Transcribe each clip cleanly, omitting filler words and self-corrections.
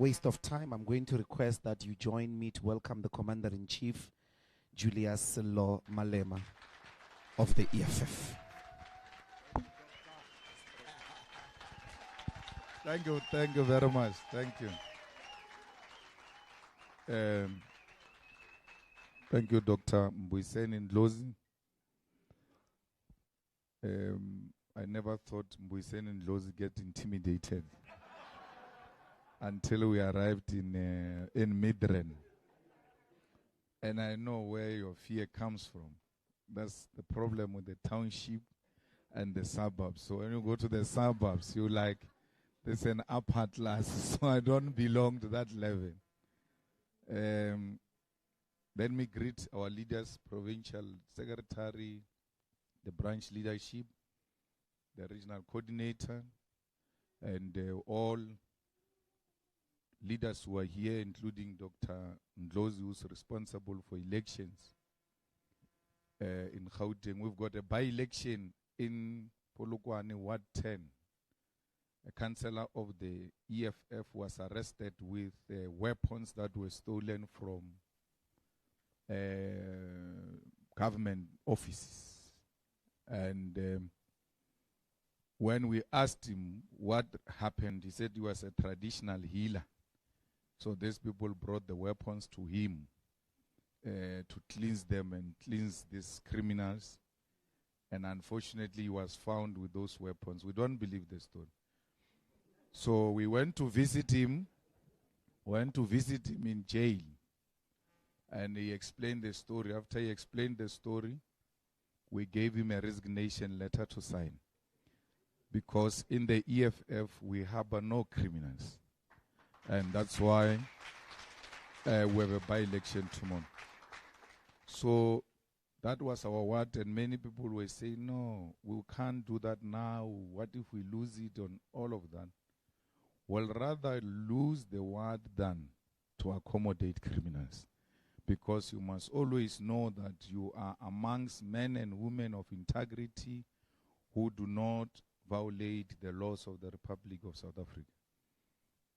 waste of time, I'm going to request that you join me to welcome the Commander-in-Chief, Julius Lo Malema of the EFF. Thank you very much. Thank you. Thank you, Dr. Mbuiseni Ndlozi. I never thought Mbuiseni Ndlozi get intimidated until we arrived in Midrand. And I know where your fear comes from. That's the problem with the township and the suburbs. So when you go to the suburbs, you like, there's an upper class, so I don't belong to that level. Let me greet our leaders, provincial secretary, the branch leadership, the regional coordinator, and all leaders who are here, including Dr. Ndlozi, who's responsible for elections in Gauteng. We've got a by-election in Polokwane, Ward 10. A councillor of the EFF was arrested with weapons that were stolen from government offices. And when we asked him what happened, he said he was a traditional healer. So these people brought the weapons to him to cleanse them and cleanse these criminals. And unfortunately, he was found with those weapons. We don't believe the story. So we went to visit him in jail. And he explained the story. After he explained the story, we gave him a resignation letter to sign. Because in the EFF, we harbor no criminals. And that's why we have a by-election tomorrow. So that was our word, and many people were saying, no, we can't do that now. What if we lose it on all of that? Well, rather lose the word than to accommodate criminals. Because you must always know that you are amongst men and women of integrity who do not violate the laws of the Republic of South Africa.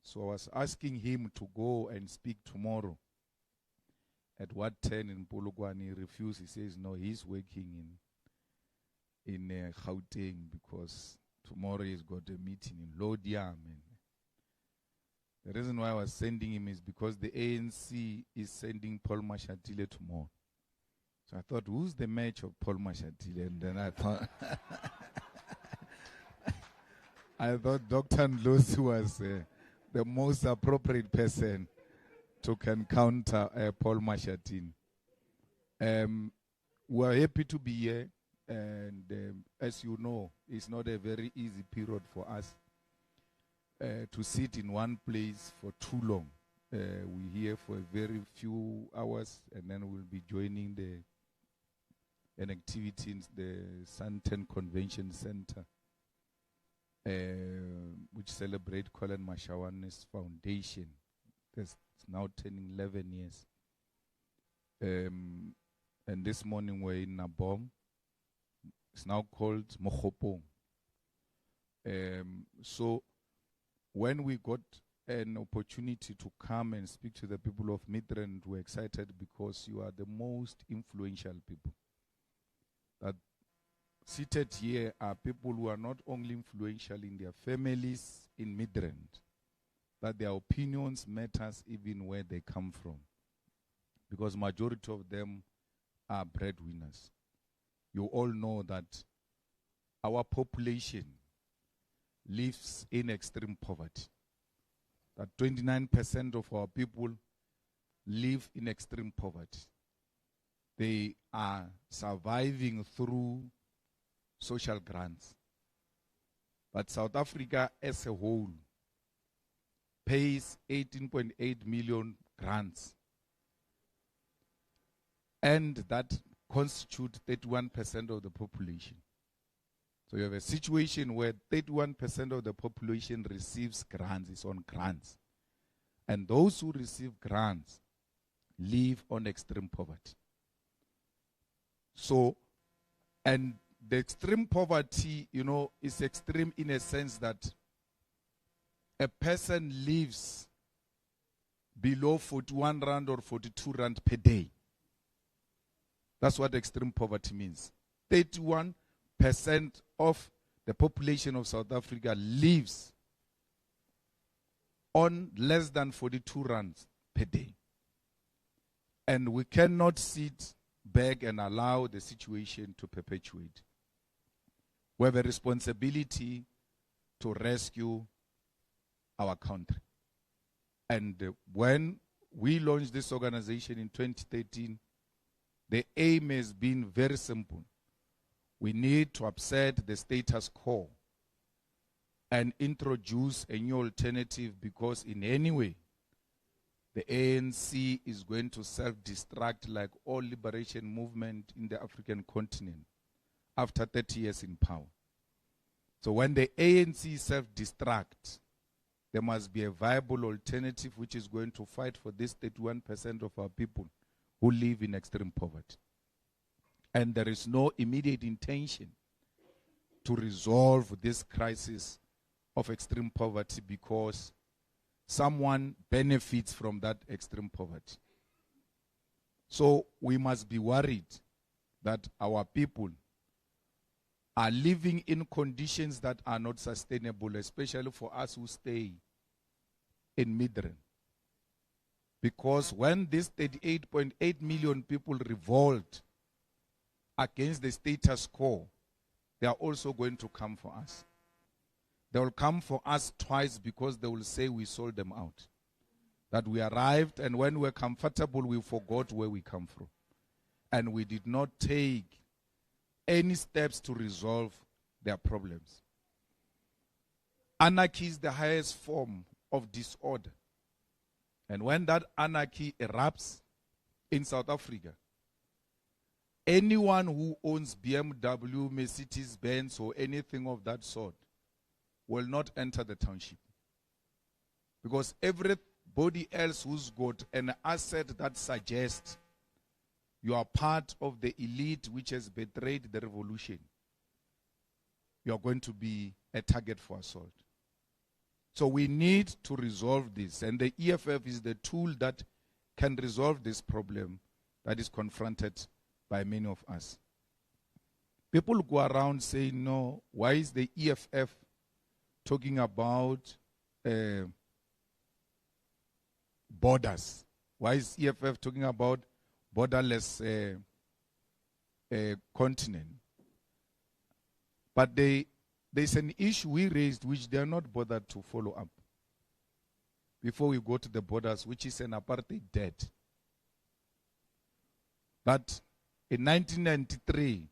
So I was asking him to go and speak tomorrow at Ward 10 in Polokwane. He refused. He says, no, he's working in Gauteng because tomorrow he's got a meeting in Lodiam. The reason why I was sending him is because the ANC is sending Paul Mashatile tomorrow. So I thought, who's the match of Paul Mashatile? And then I thought, Dr. Ndlozi was the most appropriate person to counter Paul Mashatile. We're happy to be here. And as you know, it's not a very easy period for us to sit in one place for too long. We're here for a very few hours, and then we'll be joining an activity in the Santen Convention Center, which celebrate Colin Mashawane's foundation. It's now turning 11 years. And this morning we're in Nabong. It's now called Mokopong. So when we got an opportunity to come and speak to the people of Midrand, we're excited because you are the most influential people. That seated here are people who are not only influential in their families in Midrand, but their opinions matters even where they come from. Because majority of them are breadwinners. You all know that our population lives in extreme poverty. That 29% of our people live in extreme poverty. They are surviving through social grants. But South Africa as a whole pays 18.8 million grants. And that constitutes 31% of the population. So you have a situation where 31% of the population receives grants, is on grants. And those who receive grants live on extreme poverty. So, and the extreme poverty, you know, is extreme in a sense that a person lives below 41 rand or 42 rand per day. That's what extreme poverty means. 31% of the population of South Africa lives on less than 42 rands per day. And we cannot sit back and allow the situation to perpetuate. We have a responsibility to rescue our country. And when we launched this organization in 2013, the aim has been very simple. We need to upset the status quo and introduce a new alternative, because in any way, the ANC is going to self-destruct like all liberation movement in the African continent after 30 years in power. So when the ANC self-destruct, there must be a viable alternative which is going to fight for this 31% of our people who live in extreme poverty. And there is no immediate intention to resolve this crisis of extreme poverty because someone benefits from that extreme poverty. So we must be worried that our people are living in conditions that are not sustainable, especially for us who stay in Midrand. Because when these 38.8 million people revolt against the status quo, they are also going to come for us. They will come for us twice, because they will say we sold them out. That we arrived, and when we were comfortable, we forgot where we come from. And we did not take any steps to resolve their problems. Anarchy is the highest form of disorder. And when that anarchy erupts in South Africa, anyone who owns BMW, Mercedes-Benz, or anything of that sort will not enter the township. Because everybody else who's got an asset that suggests you are part of the elite which has betrayed the revolution, you are going to be a target for assault. So we need to resolve this. And the EFF is the tool that can resolve this problem that is confronted by many of us. People go around saying, no, why is the EFF talking about borders? Why is EFF talking about borderless continent? But there's an issue we raised which they are not bothered to follow up before we go to the borders, which is an apartheid debt. That in 1993,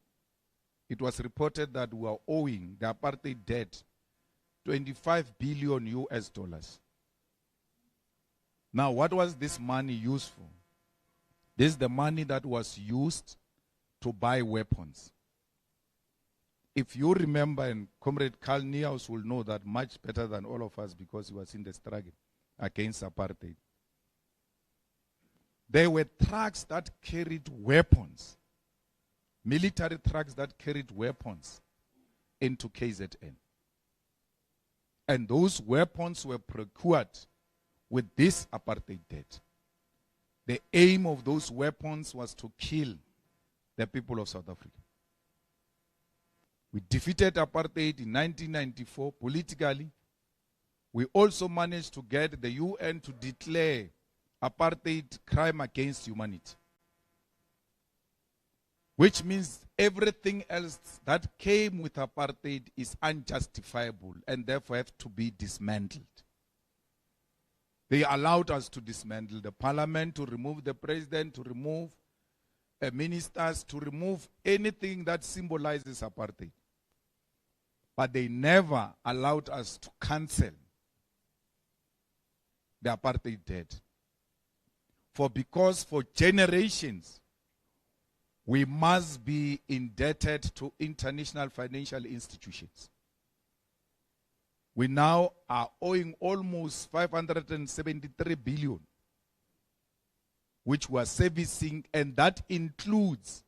it was reported that we are owing the apartheid debt 25 billion US dollars. Now, what was this money used for? This is the money that was used to buy weapons. If you remember, and Comrade Carl Niehaus will know that much better than all of us because he was in the struggle against apartheid. There were trucks that carried weapons, military trucks that carried weapons into KZN. And those weapons were procured with this apartheid debt. The aim of those weapons was to kill the people of South Africa. We defeated apartheid in 1994 politically. We also managed to get the UN to declare apartheid crime against humanity. Which means everything else that came with apartheid is unjustifiable and therefore have to be dismantled. They allowed us to dismantle the parliament, to remove the president, to remove ministers, to remove anything that symbolizes apartheid. But they never allowed us to cancel the apartheid debt. Because for generations, we must be indebted to international financial institutions. We now are owing almost 573 billion, which we are servicing, and that includes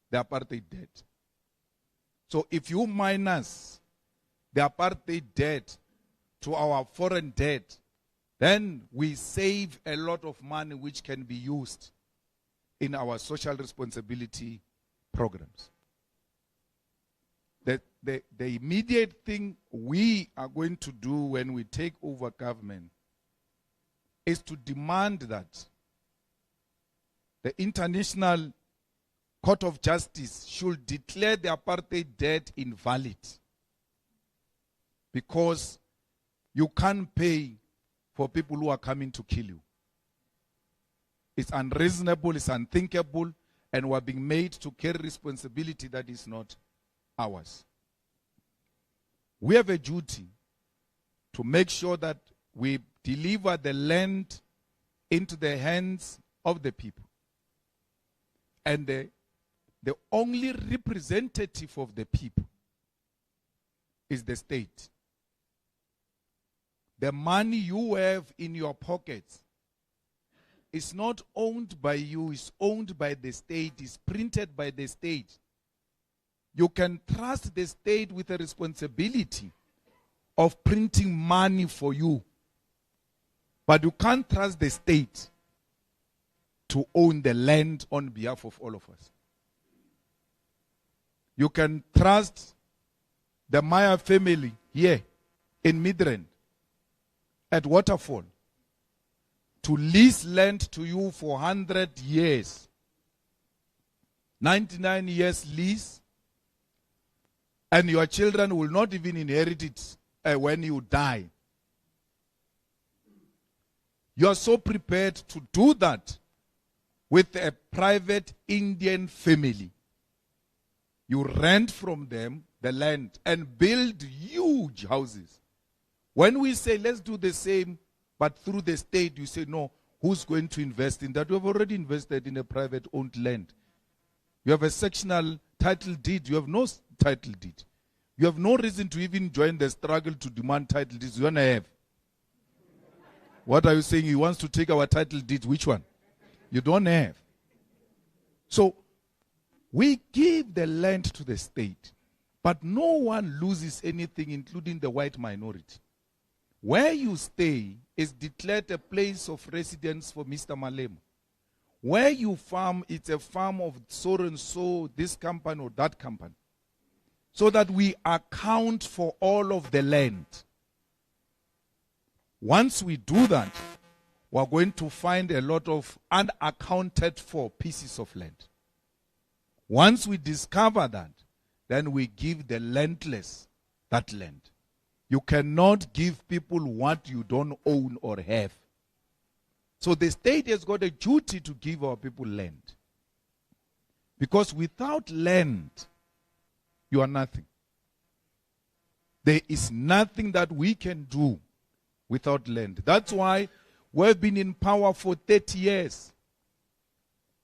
the apartheid debt. So if you minus the apartheid debt to our foreign debt, then we save a lot of money which can be used in our social responsibility programs. The immediate thing we are going to do when we take over government is to demand that the International Court of Justice should declare the apartheid debt invalid, because you can't pay for people who are coming to kill you. It's unreasonable, it's unthinkable, and we're being made to carry responsibility that is not ours. We have a duty to make sure that we deliver the land into the hands of the people. And the only representative of the people is the state. The money you have in your pockets is not owned by you, it's owned by the state, it's printed by the state. You can trust the state with a responsibility of printing money for you, but you can't trust the state to own the land on behalf of all of us. You can trust the Maya family here in Midrand at Waterfall to lease land to you for 100 years. 99 years lease, and your children will not even inherit it when you die. You are so prepared to do that with a private Indian family. You rent from them the land and build huge houses. When we say let's do the same but through the state, you say no, who's going to invest in that? You have already invested in a private owned land. You have a sectional title deed. You have no title deed. You have no reason to even join the struggle to demand title deeds. You don't have. What are you saying? He wants to take our title deed. Which one? You don't have. So, we give the land to the state, but no one loses anything, including the white minority. Where you stay is declared a place of residence for Mr. Malema. Where you farm, it's a farm of so and so, this company or that company. So that we account for all of the land. Once we do that, we're going to find a lot of unaccounted for pieces of land. Once we discover that, then we give the landless that land. You cannot give people what you don't own or have. So the state has got a duty to give our people land. Because without land, you are nothing. There is nothing that we can do without land. That's why we've been in power for 30 years.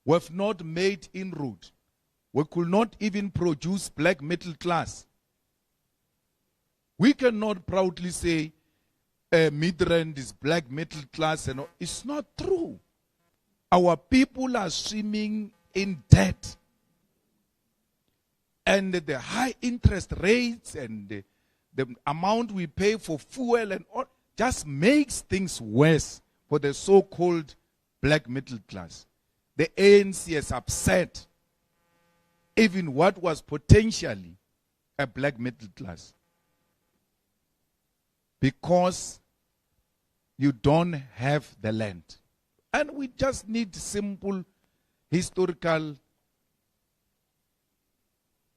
We've not made inroad. We could not even produce black middle class. We cannot proudly say Midrand is black middle class. And it's not true. Our people are swimming in debt. And the high interest rates and the amount we pay for fuel and all just makes things worse for the so-called black middle class. The ANC is upset even what was potentially a black middle class, because you don't have the land. And we just need simple historical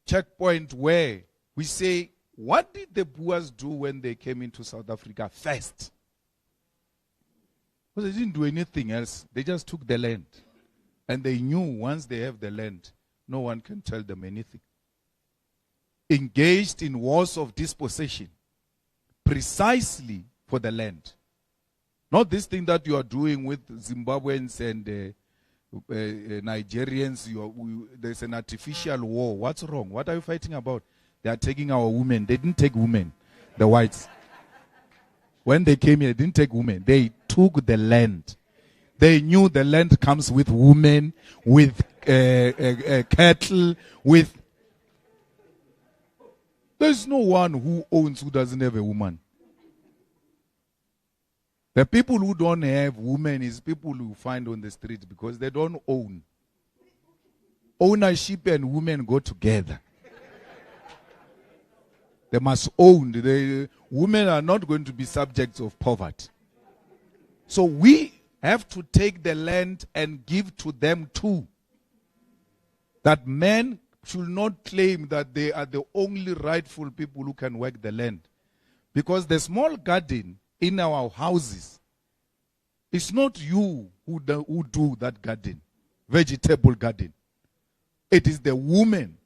checkpoint where we say, what did the Boers do when they came into South Africa first? Because they didn't do anything else. They just took the land. And they knew once they have the land, no one can tell them anything. Engaged in wars of dispossession, precisely for the land. Not this thing that you are doing with Zimbabweans and Nigerians. There's an artificial war. What's wrong? What are you fighting about? They are taking our women. They didn't take women, the whites. When they came here, they didn't take women. They took the land. They knew the land comes with women, with cattle, with... There's no one who owns who doesn't have a woman. The people who don't have women is people who find on the street because they don't own. Ownership and women go together. They must own. Women are not going to be subjects of poverty. So we have to take the land and give to them too. That men should not claim that they are the only rightful people who can work the land. Because the small garden in our houses, it's not you who do that garden, vegetable garden. It is the woman.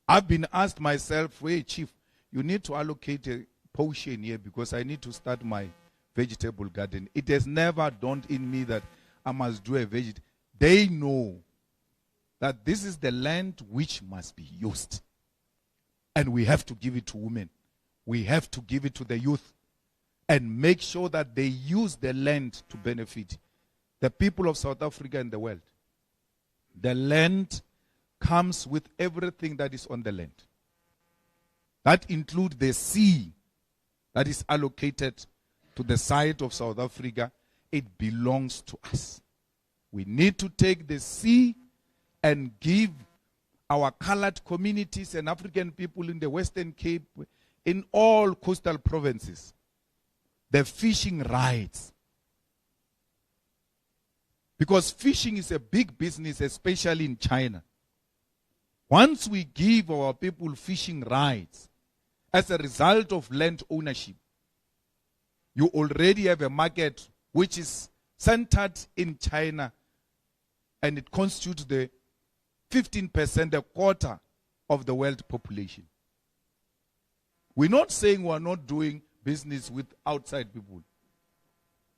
I've been asked myself, hey chief, you need to allocate a portion here because I need to start my vegetable garden. It has never dawned in me that I must do a vegetable. They know that this is the land which must be used. And we have to give it to women. We have to give it to the youth. And make sure that they use the land to benefit the people of South Africa and the world. The land comes with everything that is on the land. That includes the sea that is allocated to the side of South Africa. It belongs to us. We need to take the sea and give our colored communities and African people in the Western Cape, in all coastal provinces, the fishing rights. Because fishing is a big business, especially in China. Once we give our people fishing rights as a result of land ownership, you already have a market which is centered in China, and it constitutes the 15%, a quarter of the world population. We're not saying we're not doing business with outside people.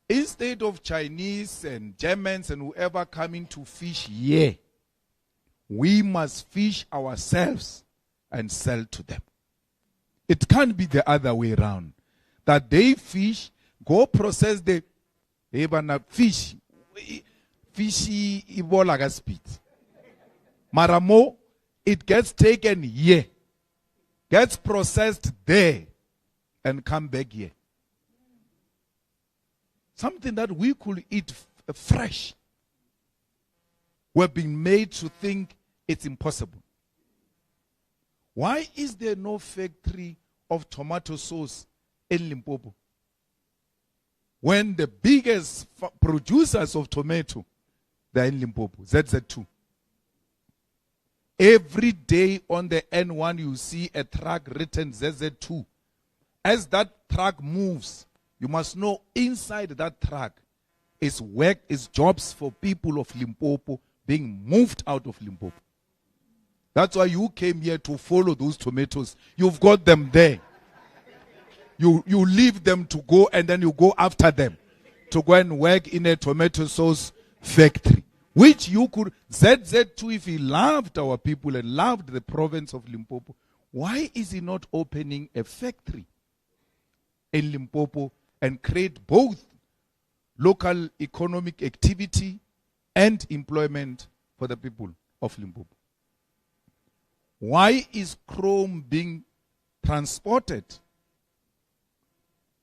Instead of Chinese and Germans and whoever coming to fish here, we must fish ourselves and sell to them. It can't be the other way around. That they fish, go process the fish. Fishy Ebola speed. Maramo, it gets taken here, gets processed there, and come back here. Something that we could eat fresh. We're being made to think it's impossible. Why is there no factory of tomato sauce in Limpopo? When the biggest producers of tomato, they're in Limpopo, ZZ2. Every day on the N1 you see a truck written ZZ2. As that truck moves, you must know inside that truck is work, is jobs for people of Limpopo being moved out of Limpopo. That's why you came here to follow those tomatoes. You've got them there. You leave them to go and then you go after them to go and work in a tomato sauce factory. Which you could, ZZ2, if he loved our people and loved the province of Limpopo, why is he not opening a factory in Limpopo and create both local economic activity and employment for the people of Limpopo? Why is chrome being transported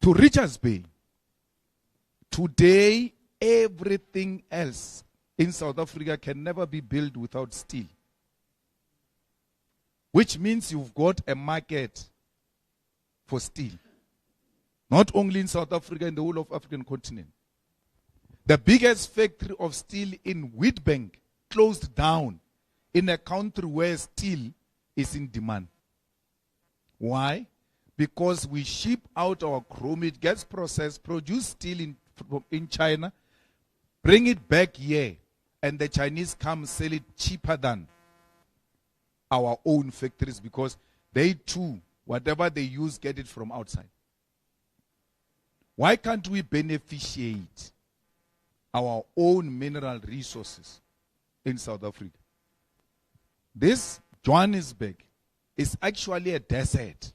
to Richards Bay? Today, everything else in South Africa can never be built without steel. Which means you've got a market for steel. Not only in South Africa, in the whole of African continent. The biggest factory of steel in Witbank closed down in a country where steel is in demand. Why? Because we ship out our chrome, it gets processed, produce steel in China, bring it back here, and the Chinese come sell it cheaper than our own factories because they too, whatever they use, get it from outside. Why can't we beneficiate our own mineral resources in South Africa? This Johannesburg is actually a desert.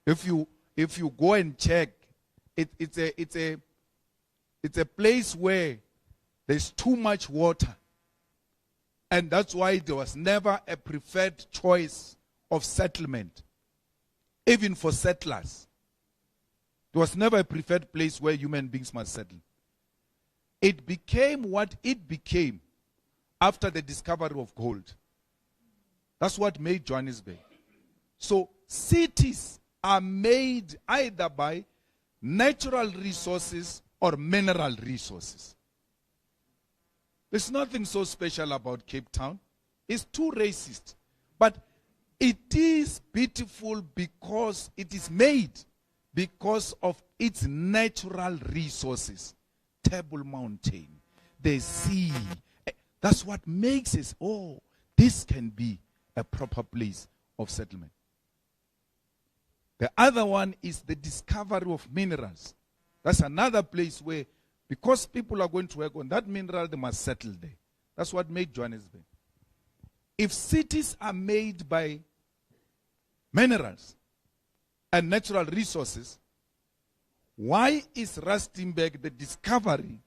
If you go and check, it's a place where there's too much water. And that's why there was never a preferred choice of settlement, even for settlers. It was never a preferred place where human beings must settle. It became what it became after the discovery of gold. That's what made Johannesburg. So cities are made either by natural resources or mineral resources. There's nothing so special about Cape Town. It's too racist. But it is beautiful because it is made because of its natural resources. Table Mountain, the sea. That's what makes it, this can be a proper place of settlement. The other one is the discovery of minerals. That's another place where, because people are going to work on that mineral, they must settle there. That's what made Johannesburg. If cities are made by minerals and natural resources, why is Rustenburg, the discovery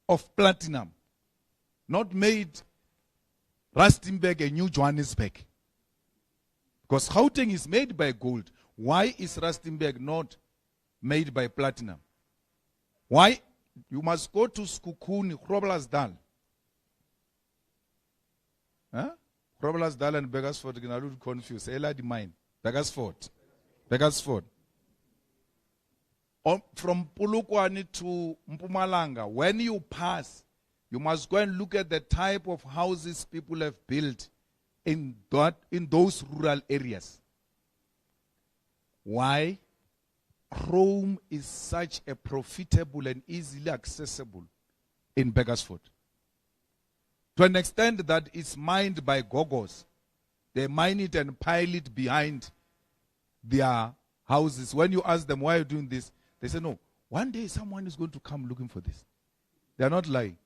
of platinum, not made Rustenburg a new Johannesburg? Because Gauteng is made by gold. Why is Rustenburg not made by platinum? Why? You must go to Skukuni, Groblersdal. Groblersdal and Beggersford, you can confuse. Ela di mine. Beggersford. From Polokwane to Mpumalanga, when you pass, you must go and look at the type of houses people have built in those rural areas. Why? Chrome is such a profitable and easily accessible in Beggersford. To an extent that it's mined by gogos. They mine it and pile it behind their houses. When you ask them, why are you doing this? They say, no, one day someone is going to come looking for this. They are not lying.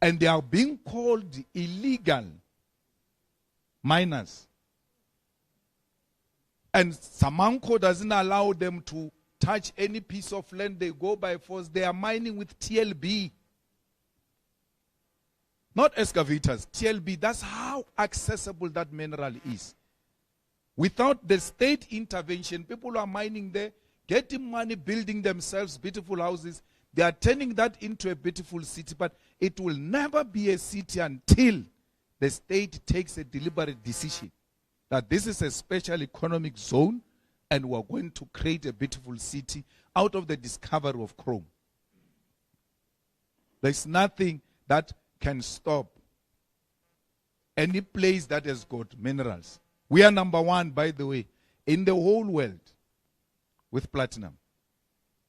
And they are being called illegal miners. And Samanco doesn't allow them to touch any piece of land. They go by force. They are mining with TLB. Not excavators, TLB. That's how accessible that mineral is. Without the state intervention, people are mining there, getting money, building themselves beautiful houses. They are turning that into a beautiful city, but it will never be a city until the state takes a deliberate decision that this is a special economic zone and we're going to create a beautiful city out of the discovery of chrome. There's nothing that can stop any place that has got minerals. We are number one, by the way, in the whole world with platinum.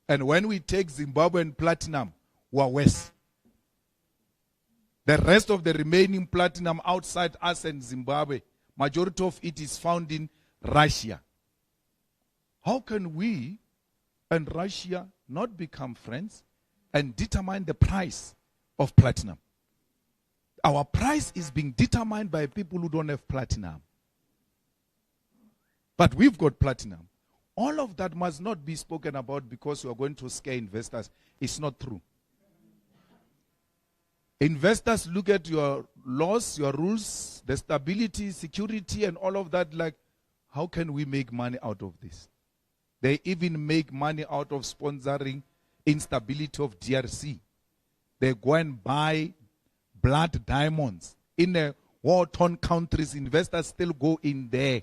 And when we take Zimbabwean platinum, we're worse. The rest of the remaining platinum outside us and Zimbabwe, majority of it is found in Russia. How can we and Russia not become friends and determine the price of platinum? Our price is being determined by people who don't have platinum. But we've got platinum. All of that must not be spoken about because we are going to scare investors. It's not true. Investors look at your laws, your rules, the stability, security, and all of that like, how can we make money out of this? They even make money out of sponsoring instability of DRC. They go and buy blood diamonds. In a war-torn countries, investors still go in there,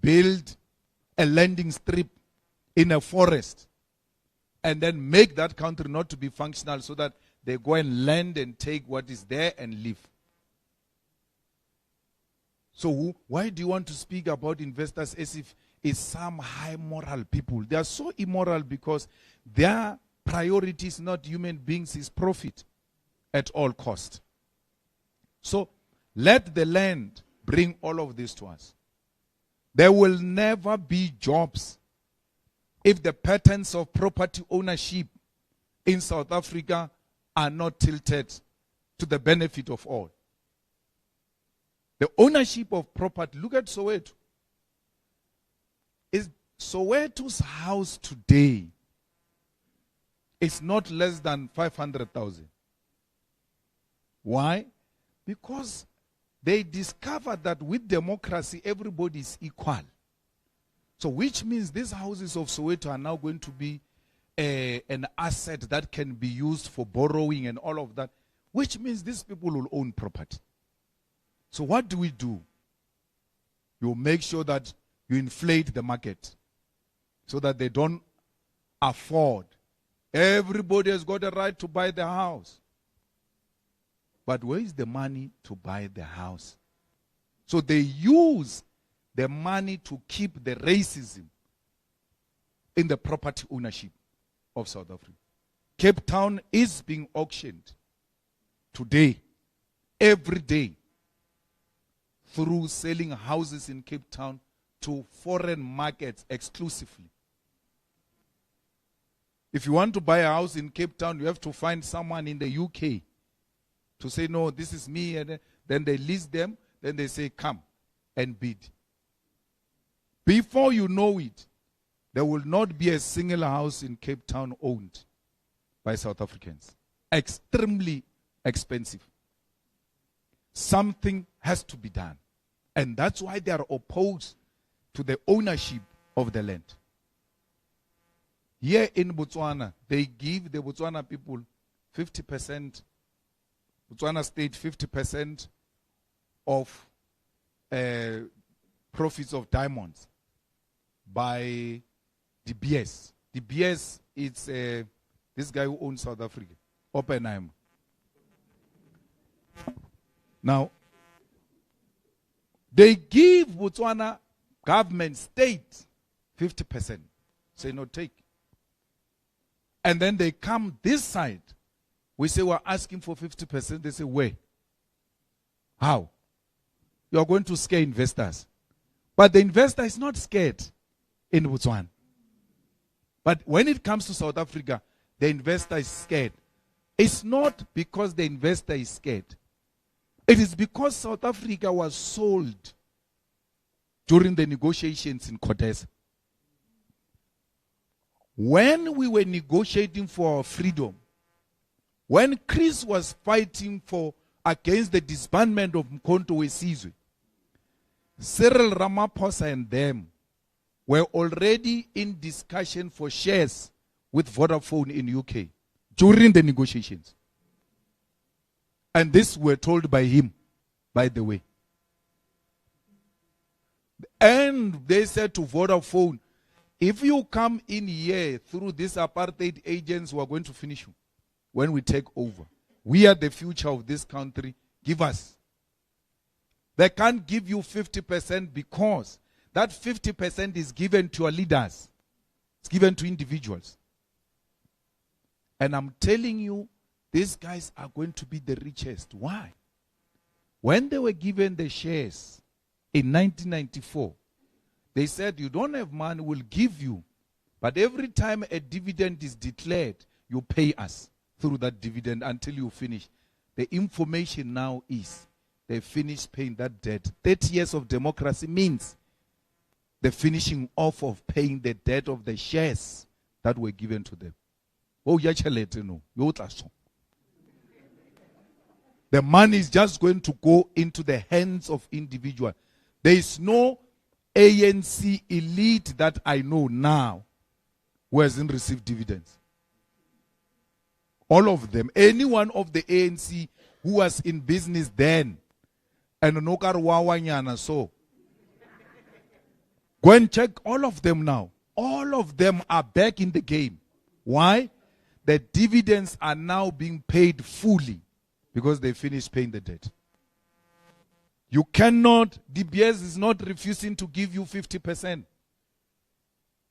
build a landing strip in a forest, and then make that country not to be functional so that they go and land and take what is there and leave. So why do you want to speak about investors as if it's some high moral people? They are so immoral because their priority is not human beings, it's profit at all cost. So let the land bring all of this to us. There will never be jobs if the patterns of property ownership in South Africa are not tilted to the benefit of all. The ownership of property, look at Soweto. Is Soweto's house today is not less than 500,000. Why? Because they discovered that with democracy, everybody is equal. So which means these houses of Soweto are now going to be an asset that can be used for borrowing and all of that, which means these people will own property. So what do? You make sure that you inflate the market so that they don't afford. Everybody has got a right to buy the house. But where is the money to buy the house? So they use the money to keep the racism in the property ownership of South Africa. Cape Town is being auctioned today, every day, through selling houses in Cape Town to foreign markets exclusively. If you want to buy a house in Cape Town, you have to find someone in the UK to say, no, this is me, and then they list them, then they say, come and bid. Before you know it, there will not be a single house in Cape Town owned by South Africans. Extremely expensive. Something has to be done. And that's why they are opposed to the ownership of the land. Here in Botswana, they give the Botswana people 50%, Botswana state 50% of profits of diamonds by the BS. The BS, it's this guy who owns South Africa, Oppenheimer. Now, they give Botswana government, state, 50%. Say, no, take. And then they come this side. We say, we're asking for 50%. They say, where? How? You're going to scare investors. But the investor is not scared in Botswana. But when it comes to South Africa, the investor is scared. It's not because the investor is scared. It is because South Africa was sold during the negotiations in Cortes. When we were negotiating for our freedom, when Chris was fighting against the disbandment of Mkhonto Wesizwe, Cyril Ramaphosa and them were already in discussion for shares with Vodafone in UK during the negotiations. And this were told by him, by the way. And they said to Vodafone, if you come in here through these apartheid agents, we are going to finish you when we take over. We are the future of this country. Give us. They can't give you 50% because that 50% is given to your leaders. It's given to individuals. And I'm telling you, these guys are going to be the richest. Why? When they were given the shares in 1994, they said, you don't have money, we'll give you. But every time a dividend is declared, you pay us through that dividend until you finish. The information now is they finish paying that debt. 30 years of democracy means the finishing off of paying the debt of the shares that were given to them. Oh, the money is just going to go into the hands of individuals. There is no ANC elite that I know now who hasn't received dividends. All of them. Any one of the ANC who was in business then, and so go and check all of them now. All of them are back in the game. Why? The dividends are now being paid fully because they finished paying the debt. You cannot, DBS is not refusing to give you 50%.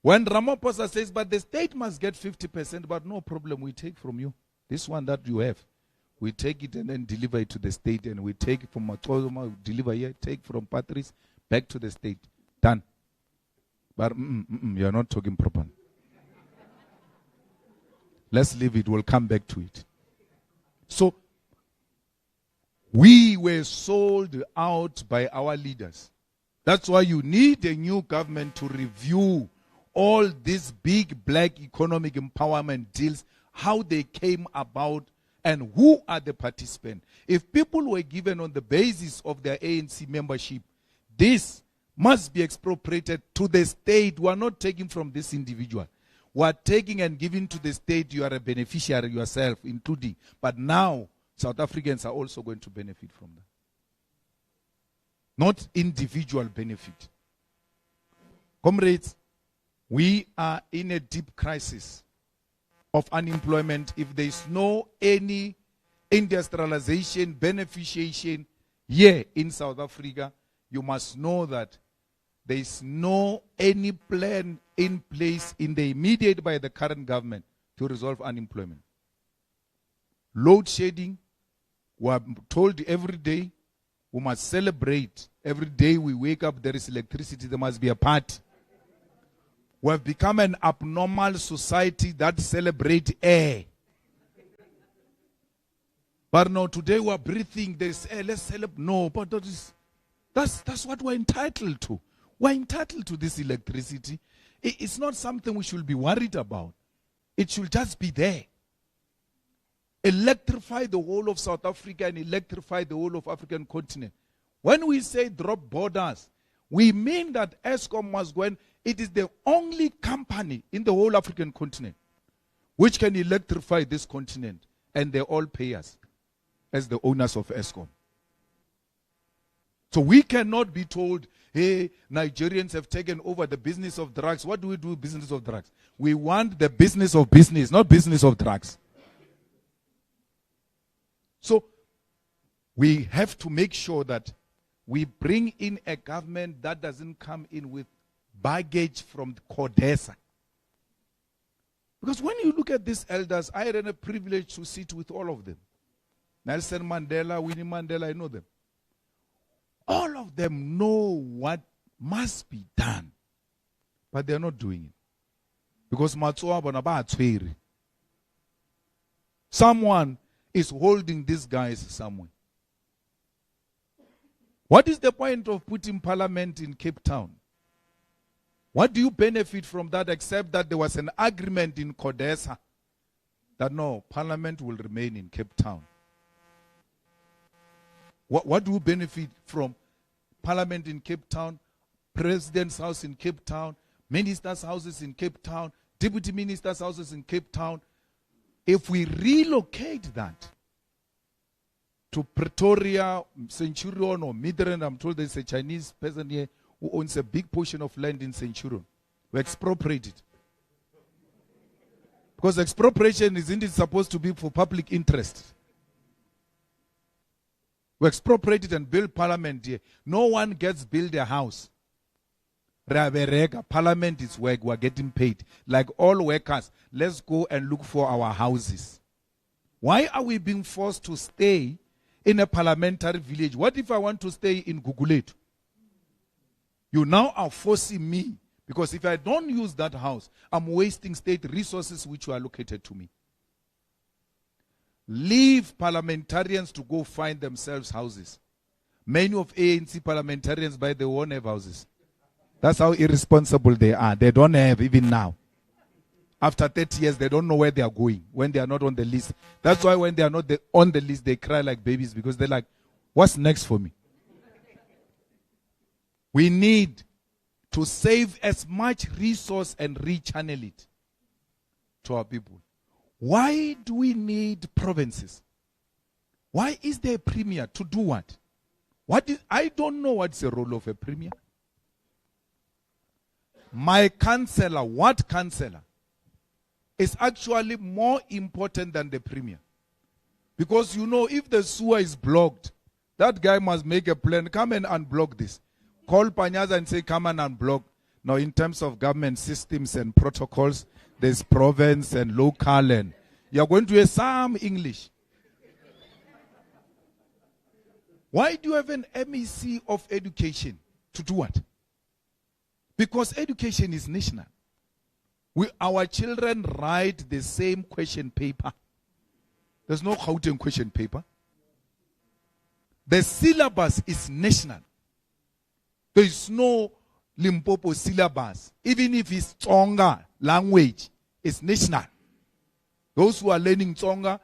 When Ramaphosa says, but the state must get 50%, but no problem, we take from you. This one that you have, we take it and then deliver it to the state, and we take it from Matozoma, deliver here, take from Patrice, back to the state. Done. But you're not talking properly. Let's leave it, we'll come back to it. So, we were sold out by our leaders. That's why you need a new government to review all these big black economic empowerment deals, how they came about, and who are the participants. If people were given on the basis of their ANC membership, this must be expropriated to the state. We are not taking from this individual. We are taking and giving to the state. You are a beneficiary yourself, including. But now, South Africans are also going to benefit from that. Not individual benefit. Comrades, we are in a deep crisis of unemployment. If there is no any industrialization, beneficiation here in South Africa, you must know that there is no any plan in place in the immediate by the current government to resolve unemployment. Load shedding, we are told every day, we must celebrate. Every day we wake up, there is electricity, there must be a party. We have become an abnormal society that celebrates air. But no, today we are breathing, there is air, let's celebrate. No, but that's what we're entitled to. We're entitled to this electricity. It's not something we should be worried about. It should just be there. Electrify the whole of South Africa and electrify the whole of African continent. When we say drop borders, we mean that Eskom must go in. It is the only company in the whole African continent which can electrify this continent, and they all pay us as the owners of Eskom. So we cannot be told, hey, Nigerians have taken over the business of drugs. What do we do with business of drugs? We want the business of business, not business of drugs. So we have to make sure that we bring in a government that doesn't come in with baggage from CODESA. Because when you look at these elders, I had a privilege to sit with all of them. Nelson Mandela, Winnie Mandela, I know them. All of them know what must be done, but they are not doing it. Because someone is holding these guys somewhere. What is the point of putting parliament in Cape Town? What do you benefit from that except that there was an agreement in CODESA that no, parliament will remain in Cape Town? What do you benefit from parliament in Cape Town, president's house in Cape Town, ministers' houses in Cape Town, deputy ministers' houses in Cape Town? If we relocate that to Pretoria, Centurion or Midrand, I'm told there's a Chinese person here who owns a big portion of land in Centurion. We expropriate it. Because expropriation isn't it supposed to be for public interest? We expropriate it and build parliament here. No one gets build a house. Parliament is work, we're getting paid. Like all workers, let's go and look for our houses. Why are we being forced to stay in a parliamentary village? What if I want to stay in Guguletu? You now are forcing me, because if I don't use that house, I'm wasting state resources which were allocated to me. Leave parliamentarians to go find themselves houses. Many of ANC parliamentarians, by the way, won't have houses. That's how irresponsible they are. They don't have even now. After 30 years, they don't know where they are going when they are not on the list. That's why when they are not on the list, they cry like babies, because they're like, what's next for me? We need to save as much resource and rechannel it to our people. Why do we need provinces? Why is there a premier? To do what? I don't know what's the role of a premier. My councillor, what councillor, is actually more important than the premier. Because you know, if the sewer is blocked, that guy must make a plan. Come and unblock this. Call Panyaza and say, come and unblock. Now, in terms of government systems and protocols, there's province and local, and you're going to hear some English. Why do you have an MEC of education? To do what? Because education is national. Our children write the same question paper. There's no Gauteng question paper. The syllabus is national. There is no Limpopo syllabus. Even if it's Tsonga language, it's national. Those who are learning Tsonga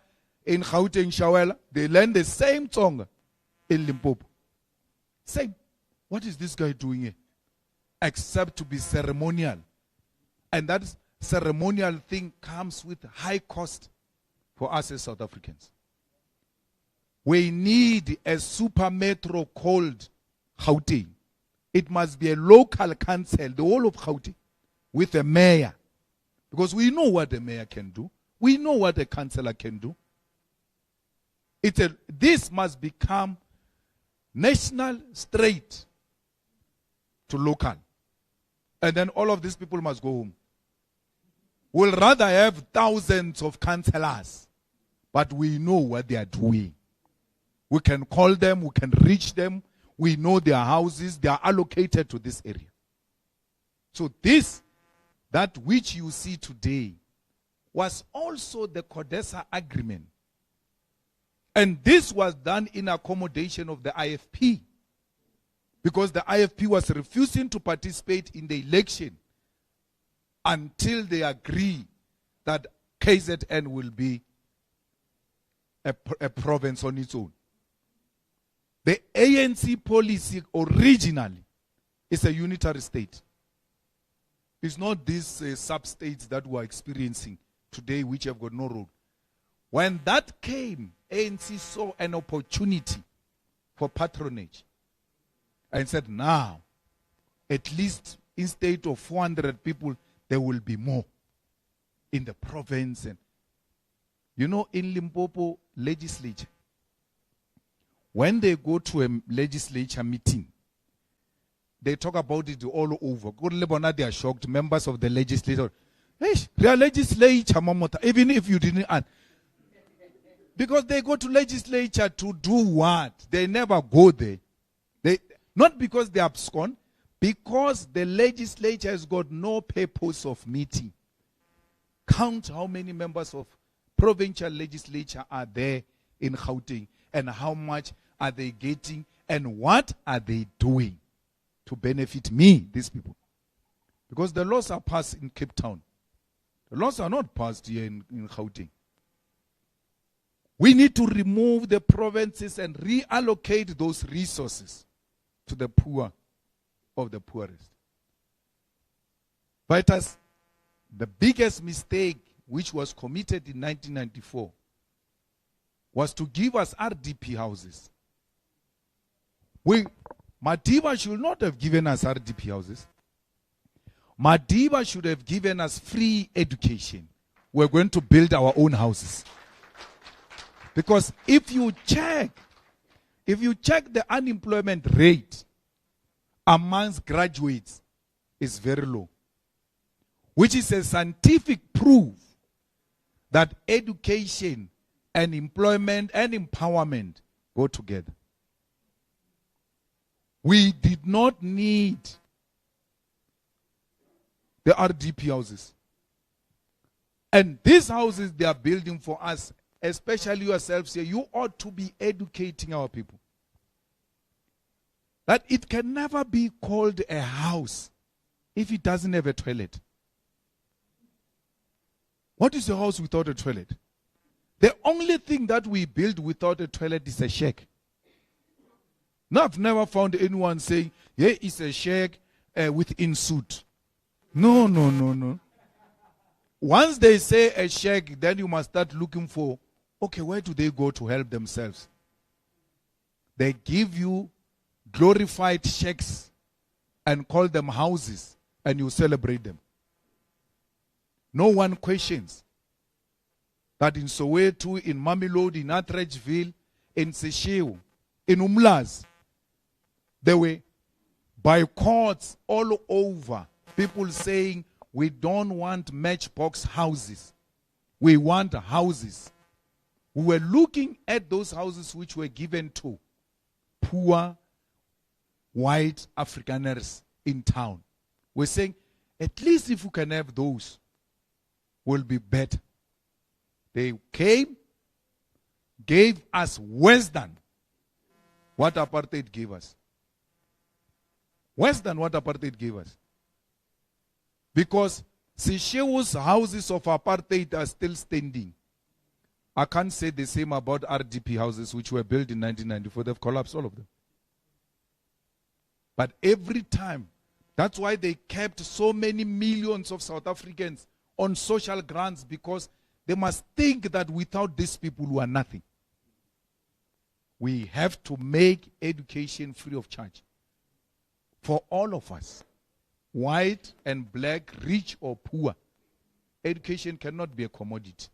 in Gauteng, Shawela, they learn the same Tsonga in Limpopo. Same. What is this guy doing here? except to be ceremonial. And that ceremonial thing comes with high cost for us as South Africans. We need a super metro called Gauteng. It must be a local council, the whole of Gauteng, with a mayor. Because we know what a mayor can do. We know what a councillor can do. This must become national straight to local. And then all of these people must go home. We'll rather have thousands of councillors, but we know what they are doing. We can call them, we can reach them, we know their houses, they are allocated to this area. So that which you see today, was also the CODESA agreement. And this was done in accommodation of the IFP. Because the IFP was refusing to participate in the election until they agree that KZN will be a province on its own. The ANC policy originally is a unitary state. It's not these sub-states that we're experiencing today, which have got no road. When that came, ANC saw an opportunity for patronage and said, now, at least instead of 400 people, there will be more in the province. And you know, in Limpopo legislature, when they go to a legislature meeting, they talk about it all over. They are shocked, members of the legislature. Hey, real legislature, even if you didn't add. Because they go to legislature to do what? They never go there. Not because they abscond, because the legislature has got no purpose of meeting. Count how many members of provincial legislature are there in Gauteng and how much are they getting and what are they doing to benefit me, these people. Because the laws are passed in Cape Town. The laws are not passed here in Gauteng. We need to remove the provinces and reallocate those resources to the poor of the poorest. But the biggest mistake which was committed in 1994 was to give us RDP houses. Madiba should not have given us RDP houses. Madiba should have given us free education. We're going to build our own houses. Because if you check the unemployment rate amongst graduates is very low, which is a scientific proof that education and employment and empowerment go together. We did not need the RDP houses. And these houses they are building for us, especially yourselves here, you ought to be educating our people. That it can never be called a house if it doesn't have a toilet. What is a house without a toilet? The only thing that we build without a toilet is a shack. Now, I've never found anyone saying, here is a shack with in-suit. No. Once they say a shack, then you must start looking for, okay, where do they go to help themselves? They give you glorified shacks and call them houses, and you celebrate them. No one questions that in Soweto, in Mamelodi, in Atteridgeville, in Seshego, in Umlazi, there were boycotts all over. People saying, we don't want matchbox houses. We want houses. We were looking at those houses which were given to poor white Afrikaners in town. We're saying, at least if we can have those, will be better. They came, gave us worse than what apartheid gave us. Worse than what apartheid gave us. Because Seshego's houses of apartheid are still standing. I can't say the same about RDP houses which were built in 1994. They've collapsed, all of them. But every time That's why they kept so many millions of South Africans on social grants, because they must think that without these people we are nothing. We have to make education free of charge for all of us, white and black, rich or poor. Education cannot be a commodity.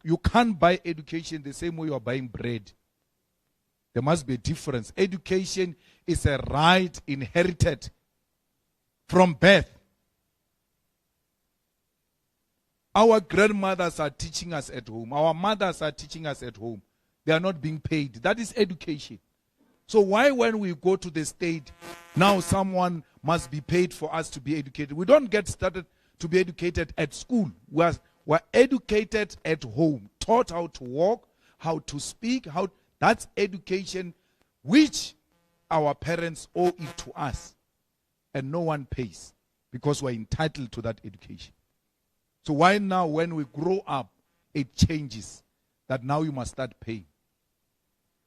You can't buy education the same way you are buying bread. There must be a difference. Education is a right inherited from birth. Our grandmothers are teaching us at home. Our mothers are teaching us at home. They are not being paid. That is education. So why, when we go to the state, now someone must be paid for us to be educated? We don't get started to be educated at school. We're educated at home, taught how to walk, how to speak. That's education which our parents owe it to us. And no one pays, because we're entitled to that education. So why now, when we grow up, it changes, that now you must start paying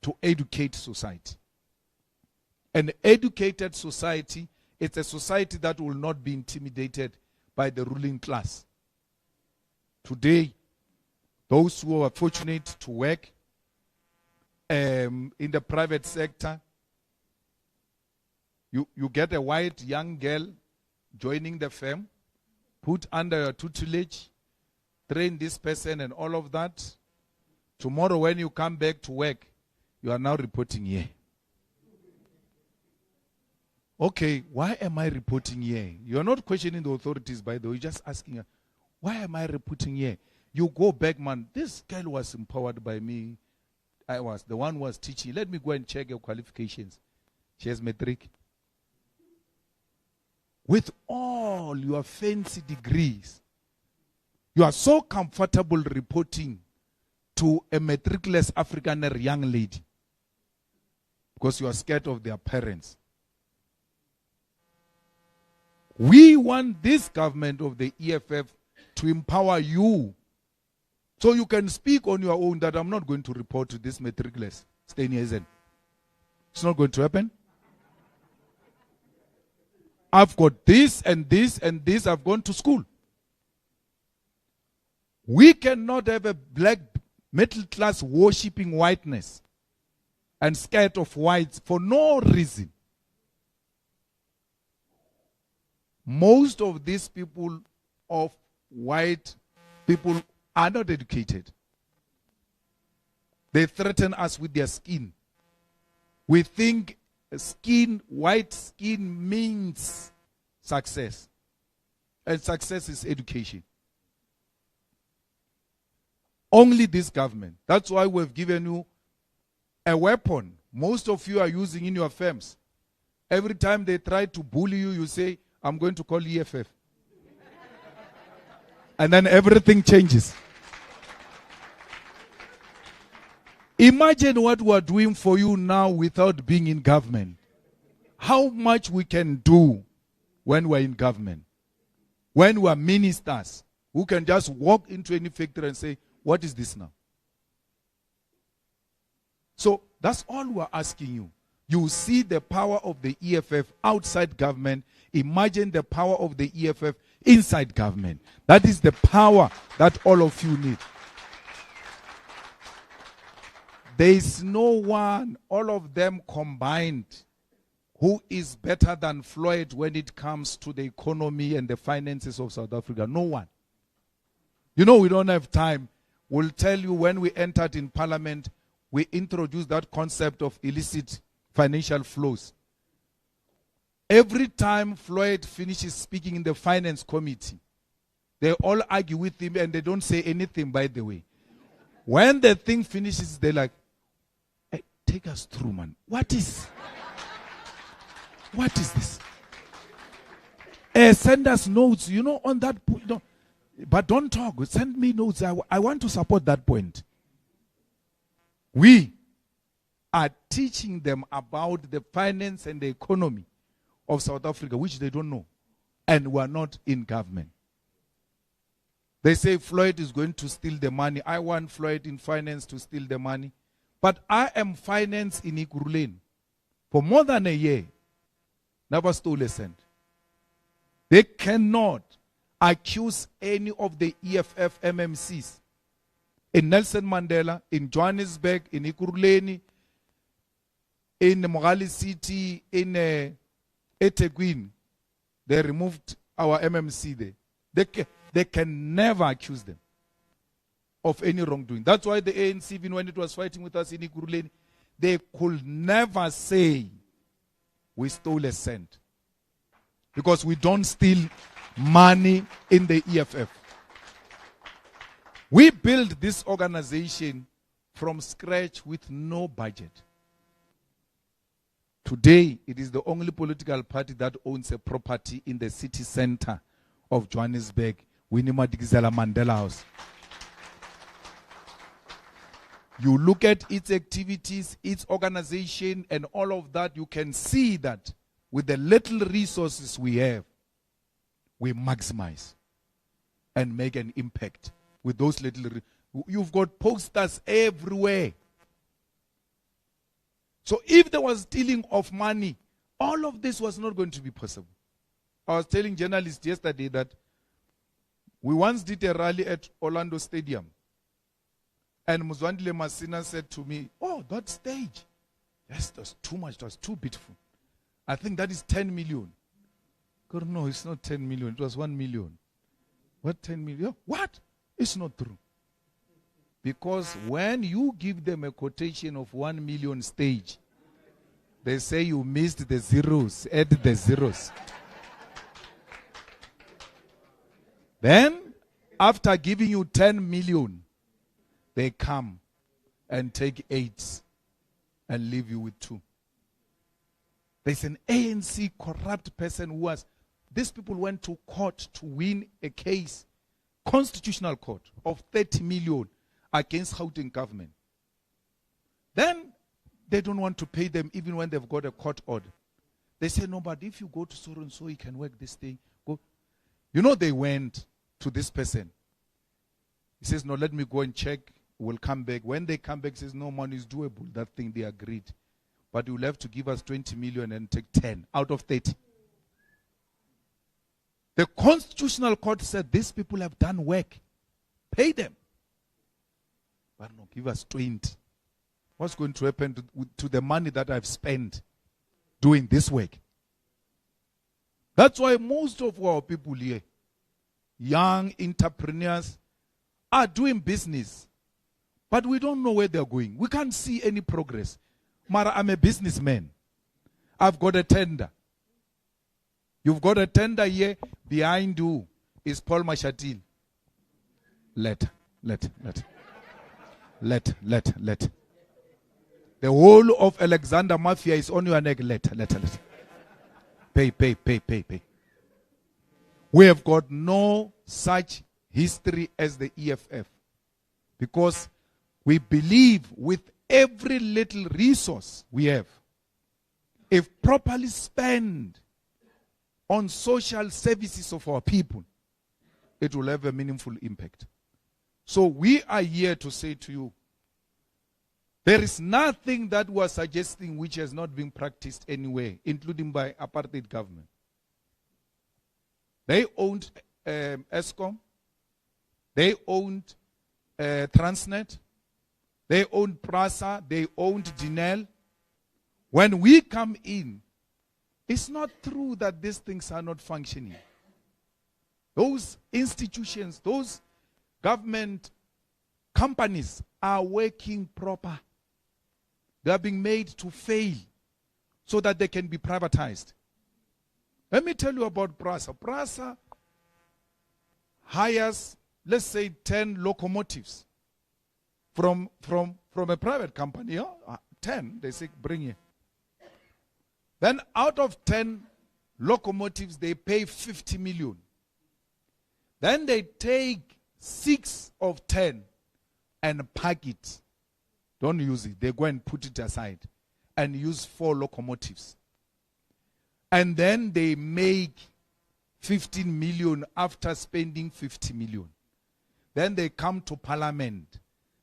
to educate society. An educated society, it's a society that will not be intimidated by the ruling class. Today, those who are fortunate to work in the private sector, you get a white young girl joining the firm, put under your tutelage, train this person and all of that. Tomorrow when you come back to work, you are now reporting here. Okay, why am I reporting here? You are not questioning the authorities, by the way. You're just asking, why am I reporting here? You go back, man. This girl was empowered by me. I was the one who was teaching. Let me go and check your qualifications. She has matric. With all your fancy degrees, you are so comfortable reporting to a matricless Afrikaner young lady because you are scared of their parents. We want this government of the EFF to empower you so you can speak on your own that I'm not going to report to this matricless. It's not going to happen. I've got this and this and this. I've gone to school. We cannot have a black middle class worshipping whiteness and scared of whites for no reason. Most of these people of white people are not educated. They threaten us with their skin. We think white skin means success. And success is education. Only this government. That's why we've given you a weapon. Most of you are using in your firms. Every time they try to bully you, you say, I'm going to call EFF. And then everything changes. Imagine what we are doing for you now without being in government. How much we can do when we are in government. When we are ministers who can just walk into any factory and say, what is this now? So that's all we are asking you. You see the power of the EFF outside government. Imagine the power of the EFF inside government. That is the power that all of you need. There is no one, all of them combined, who is better than Floyd when it comes to the economy and the finances of South Africa. No one. You know, we don't have time. We'll tell you when we entered in parliament, we introduced that concept of illicit financial flows. Every time Floyd finishes speaking in the finance committee, they all argue with him and they don't say anything, by the way. When the thing finishes, they're like, hey, take us through, man. What is this? Send us notes, on that point. But don't talk. Send me notes. I want to support that point. We are teaching them about the finance and the economy of South Africa, which they don't know. And we are not in government. They say Floyd is going to steal the money. I want Floyd in finance to steal the money. But I am finance in Ekurhuleni for more than a year. Never stole a cent. They cannot accuse any of the EFF MMCs in Nelson Mandela, in Johannesburg, in Ekurhuleni, in Mogale City, in eThekwini. They removed our MMC there. They can never accuse them of any wrongdoing. That's why the ANC, even when it was fighting with us in Ekurhuleni, they could never say we stole a cent. Because we don't steal money in the EFF. We built this organization from scratch with no budget. Today, it is the only political party that owns a property in the city center of Johannesburg, Winnie Madikizela Mandela House. You look at its activities, its organization, and all of that, you can see that with the little resources we have, we maximize and make an impact with those little. You've got posters everywhere. So if there was stealing of money, all of this was not going to be possible. I was telling journalists yesterday that we once did a rally at Orlando Stadium. And Muzwandile Masina said to me, "Oh, that stage. Yes, that was too much. That was too beautiful. I think that is 10 million. God, no, it's not 10 million. It was 1 million. What 10 million? What? It's not true. Because when you give them a quotation of 1 million stage, they say you missed the zeros. Add the zeros. Then, after giving you 10 million, they come and take 8 and leave you with 2. There's an ANC corrupt person who was, these people went to court to win a case, constitutional court, of 30 million against Gauteng government. Then they don't want to pay them even when they've got a court order. They say, no, but if you go to so and so, you can work this thing. Go. You know, they went to this person. He says, no, let me go and check. We'll come back. When they come back, he says, no, money is doable. That thing they agreed. But you'll have to give us 20 million and take 10 out of 30. The Constitutional Court said, these people have done work. Pay them. But no, give us 20. What's going to happen to the money that I've spent doing this work? That's why most of our people here, young entrepreneurs, are doing business. But we don't know where they're going. We can't see any progress. Mara, I'm a businessman. I've got a tender. You've got a tender here. Behind you is Paul Mashatil. Let. The whole of Alexander Mafia is on your neck. Let. Pay. We have got no such history as the EFF. Because we believe with every little resource we have, if properly spent on social services of our people, it will have a meaningful impact. So we are here to say to you, there is nothing that we are suggesting which has not been practiced anywhere, including by apartheid government. They owned Eskom. They owned Transnet. They owned Prasa. They owned Dinel. When we come in, it's not true that these things are not functioning. Those institutions, those government companies are working proper. They are being made to fail so that they can be privatized. Let me tell you about Prasa. Prasa hires, let's say, 10 locomotives from a private company. 10, they say, bring here. Then out of 10 locomotives, they pay 50 million. Then they take 6 of 10 and pack it. Don't use it. They go and put it aside and use 4 locomotives. And then they make 15 million after spending 50 million. Then they come to Parliament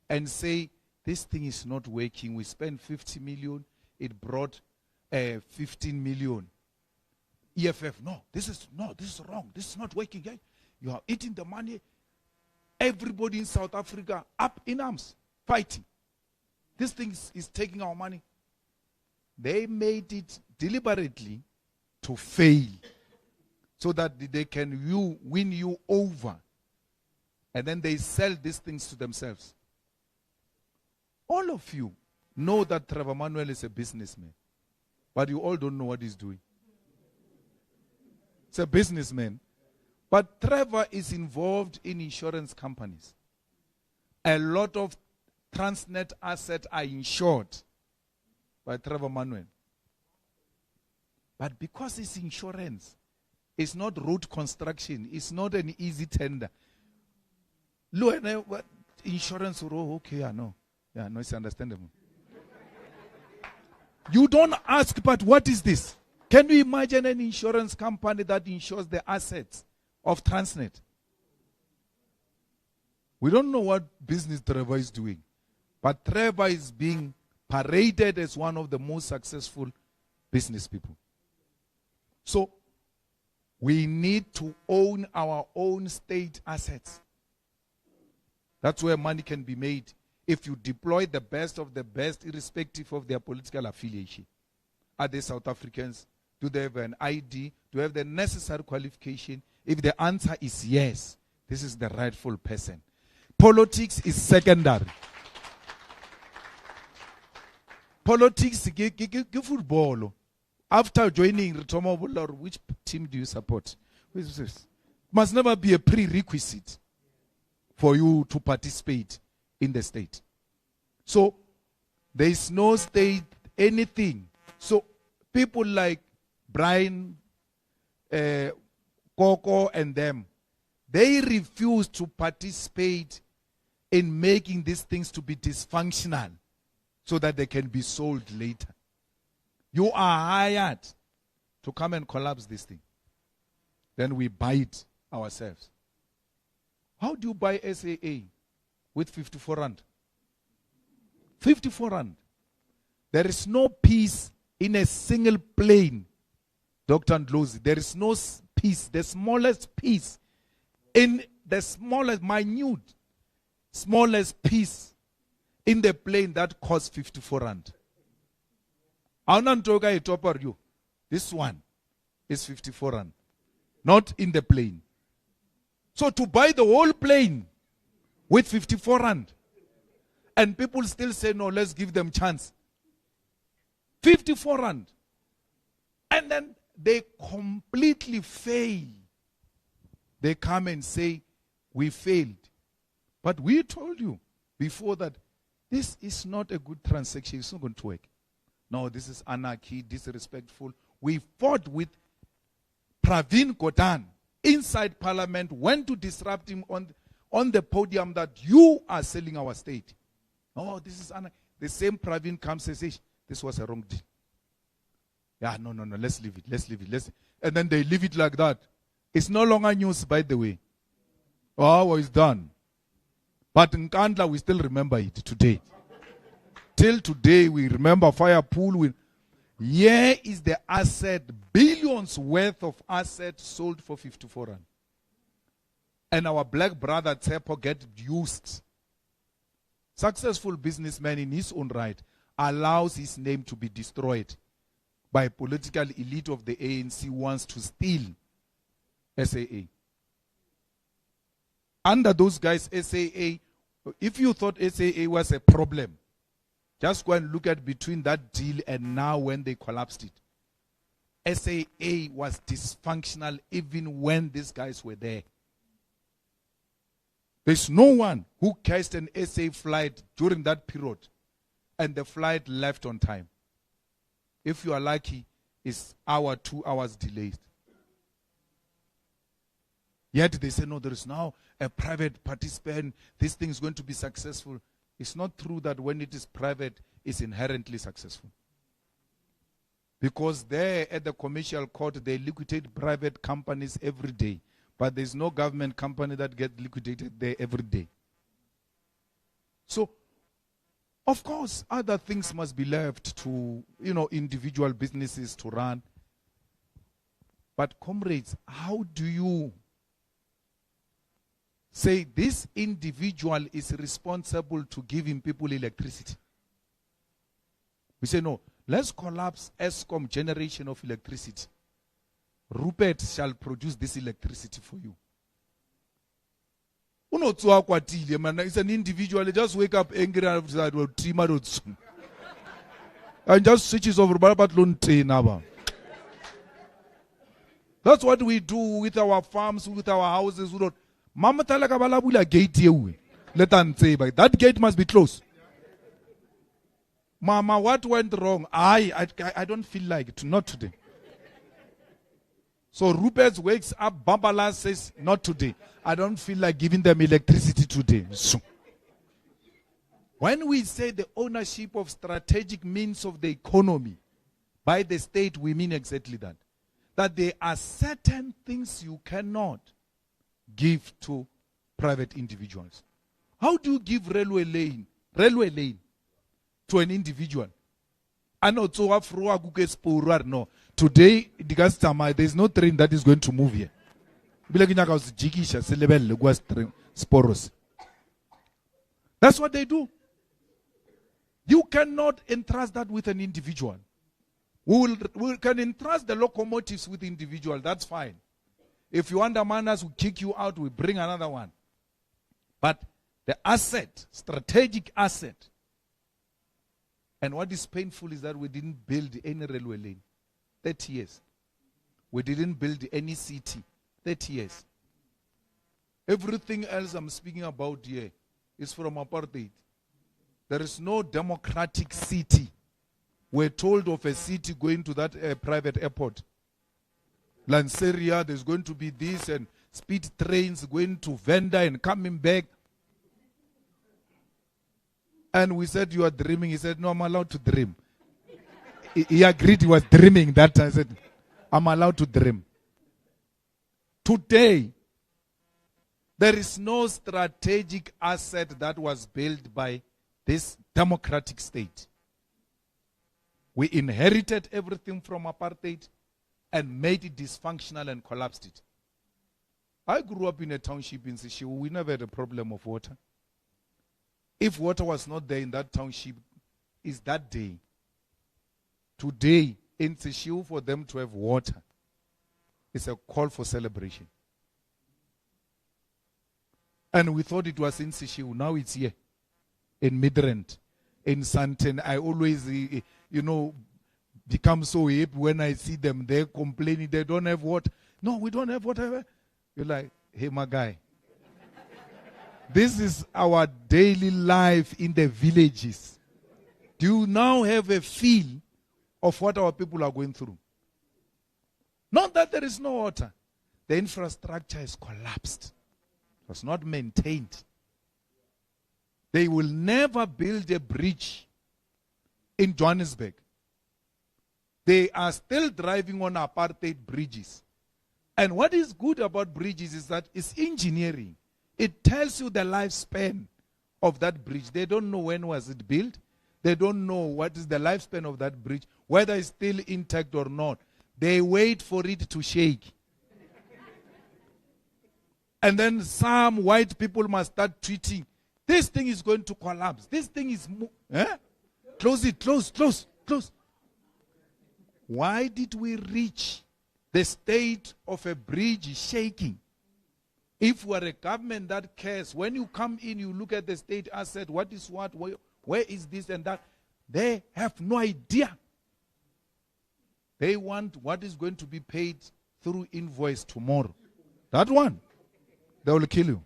and say, this thing is not working. We spent 50 million. It brought 15 million. EFF. No, this is wrong. This is not working. Yeah? You are eating the money. Everybody in South Africa up in arms, fighting. This thing is taking our money. They made it deliberately to fail so that they can win you over. And then they sell these things to themselves. All of you know that Trevor Manuel is a businessman. But you all don't know what he's doing. He's a businessman. But Trevor is involved in insurance companies. A lot of Transnet assets are insured by Trevor Manuel. But because it's insurance, it's not road construction, it's not an easy tender. Look, insurance, okay, I know. Yeah, no, it's understandable. You don't ask, but what is this? Can you imagine an insurance company that insures the assets of Transnet? We don't know what business Trevor is doing. But Trevor is being paraded as one of the most successful business people. So, we need to own our own state assets. That's where money can be made if you deploy the best of the best, irrespective of their political affiliation. Are they South Africans? Do they have an ID? Do they have the necessary qualification? If the answer is yes, this is the rightful person. Politics is secondary. Politics, football. After joining Ritomo, which team do you support? Must never be a prerequisite for you to participate in the state. So, there is no state, anything. So, people like Brian, Coco and them, they refuse to participate in making these things to be dysfunctional so that they can be sold later. You are hired to come and collapse this thing. Then we buy it ourselves. How do you buy SAA with 54 rand? 54 rand. There is no peace in a single plane, Dr. Ndlozi. There is no peace, the smallest piece, in the smallest, smallest piece in the plane that costs 54 rand. This one is 54 rand. Not in the plane. So to buy the whole plane with 54 rand, and people still say, no, let's give them chance. 54 rand. And then they completely fail. They come and say, we failed. But we told you before that this is not a good transaction. It's not going to work. No, this is anarchy, disrespectful. We fought with Pravin Gordhan inside parliament, went to disrupt him on the podium that you are selling our state. Oh, this is anarchy. The same Pravin comes and says, this was a wrong deal. Yeah, no, let's leave it. And then they leave it like that. It's no longer news, by the way. Oh, it's done. But in Nkandla, we still remember it today. Till today, we remember Fire Pool. Here is the asset, billions worth of assets sold for 54 rand. And our black brother Tsepo get used. Successful businessman in his own right allows his name to be destroyed by a political elite of the ANC who wants to steal SAA. Under those guys, SAA, if you thought SAA was a problem, just go and look at between that deal and now when they collapsed it. SAA was dysfunctional even when these guys were there. There's no one who cashed an SA flight during that period and the flight left on time. If you are lucky, it's 2 hours delayed. Yet they say, no, there is now a private participant. This thing is going to be successful. It's not true that when it is private, it's inherently successful. Because there at the commercial court, they liquidate private companies every day. But there's no government company that gets liquidated there every day. So, of course, other things must be left to, individual businesses to run. But comrades, how do you say this individual is responsible to giving people electricity? We say, no, let's collapse Eskom generation of electricity. Rupert shall produce this electricity for you. It's an individual. Just wake up angry and just switches over. That's what we do with our farms, with our houses. That gate must be closed. Mama, what went wrong? I don't feel like it. Not today. So Rupert wakes up, Bambala says, not today. I don't feel like giving them electricity today. So, when we say the ownership of strategic means of the economy by the state, we mean exactly that. That there are certain things you cannot give to private individuals. How do you give railway lane to an individual? No. Today, there's no train that is going to move here. That's what they do. You cannot entrust that with an individual. We can entrust the locomotives with individual. That's fine. If you undermine us, we kick you out, we bring another one. But the asset, strategic asset. And what is painful is that we didn't build any railway lane. 30 years. We didn't build any city. 30 years. Everything else I'm speaking about here is from apartheid. There is no democratic city. We're told of a city going to that private airport. Lanseria, there's going to be this, and speed trains going to Venda and coming back. And we said, you are dreaming. He said, no, I'm allowed to dream. He agreed he was dreaming that time. I said, I'm allowed to dream. Today, there is no strategic asset that was built by this democratic state. We inherited everything from apartheid and made it dysfunctional and collapsed it. I grew up in a township in Sishiwu. We never had a problem of water. If water was not there in that township, is that day. Today, in Sishiwu, for them to have water, it's a call for celebration. And we thought it was in Sishiwu. Now it's here. In Midrand. In Santen. I always, become so happy when I see them. They're complaining they don't have water. No, we don't have water. You're like, hey, my guy. This is our daily life in the villages. Do you now have a feel of what our people are going through? Not that there is no water. The infrastructure is collapsed. It was not maintained. They will never build a bridge in Johannesburg. They are still driving on apartheid bridges. And what is good about bridges is that it's engineering. It tells you the lifespan of that bridge. They don't know when was it built. They don't know what is the lifespan of that bridge, whether it's still intact or not. They wait for it to shake. And then some white people must start tweeting, this thing is going to collapse. This thing is... Close it, close. Why did we reach the state of a bridge shaking? If we are a government that cares, when you come in, you look at the state asset, what is what, where is this and that. They have no idea. They want what is going to be paid through invoice tomorrow. That one, they will kill you.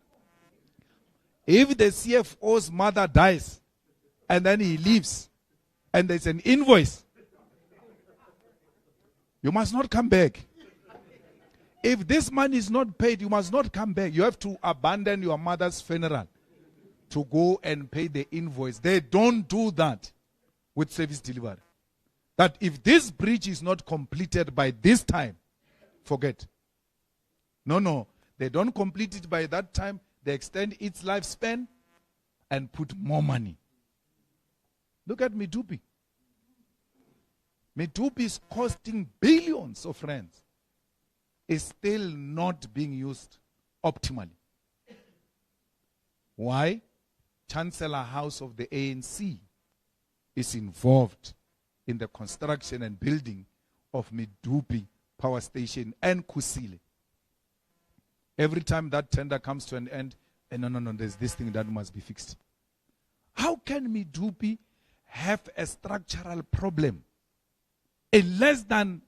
If the CFO's mother dies, and then he leaves, and there's an invoice, you must not come back. If this money is not paid, you must not come back. You have to abandon your mother's funeral to go and pay the invoice. They don't do that with service delivery. That if this bridge is not completed by this time, forget. No. They don't complete it by that time. They extend its lifespan and put more money. Look at Medupi. Medupi is costing billions of rands. is still not being used optimally. Why? Chancellor House of the ANC is involved in the construction and building of Medupi Power Station and Kusile. Every time that tender comes to an end, no, there's this thing that must be fixed. How can Medupi have a structural problem in less than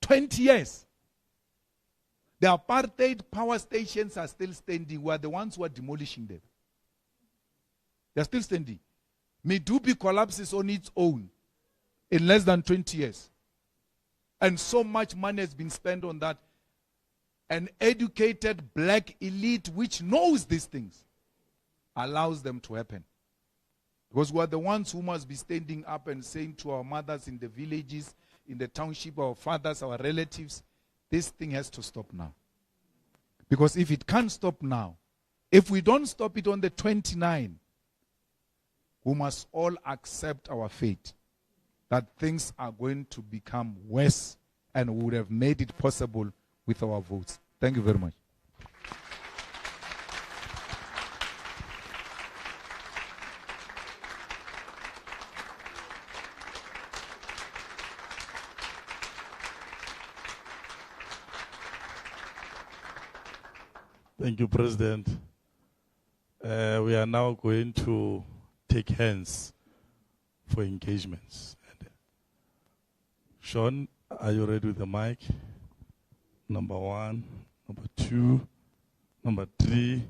20 years? The apartheid power stations are still standing. We are the ones who are demolishing them. They are still standing. Medupi collapses on its own in less than 20 years. And so much money has been spent on that. An educated black elite which knows these things allows them to happen. Because we are the ones who must be standing up and saying to our mothers in the villages, in the township, our fathers, our relatives, this thing has to stop now. Because if it can't stop now, if we don't stop it on the 29th, we must all accept our fate, that things are going to become worse, and we would have made it possible with our votes. Thank you very much. Thank you, President. We are now going to take hands for engagements. Sean, are you ready with the mic? Number 1, number 2, number 3.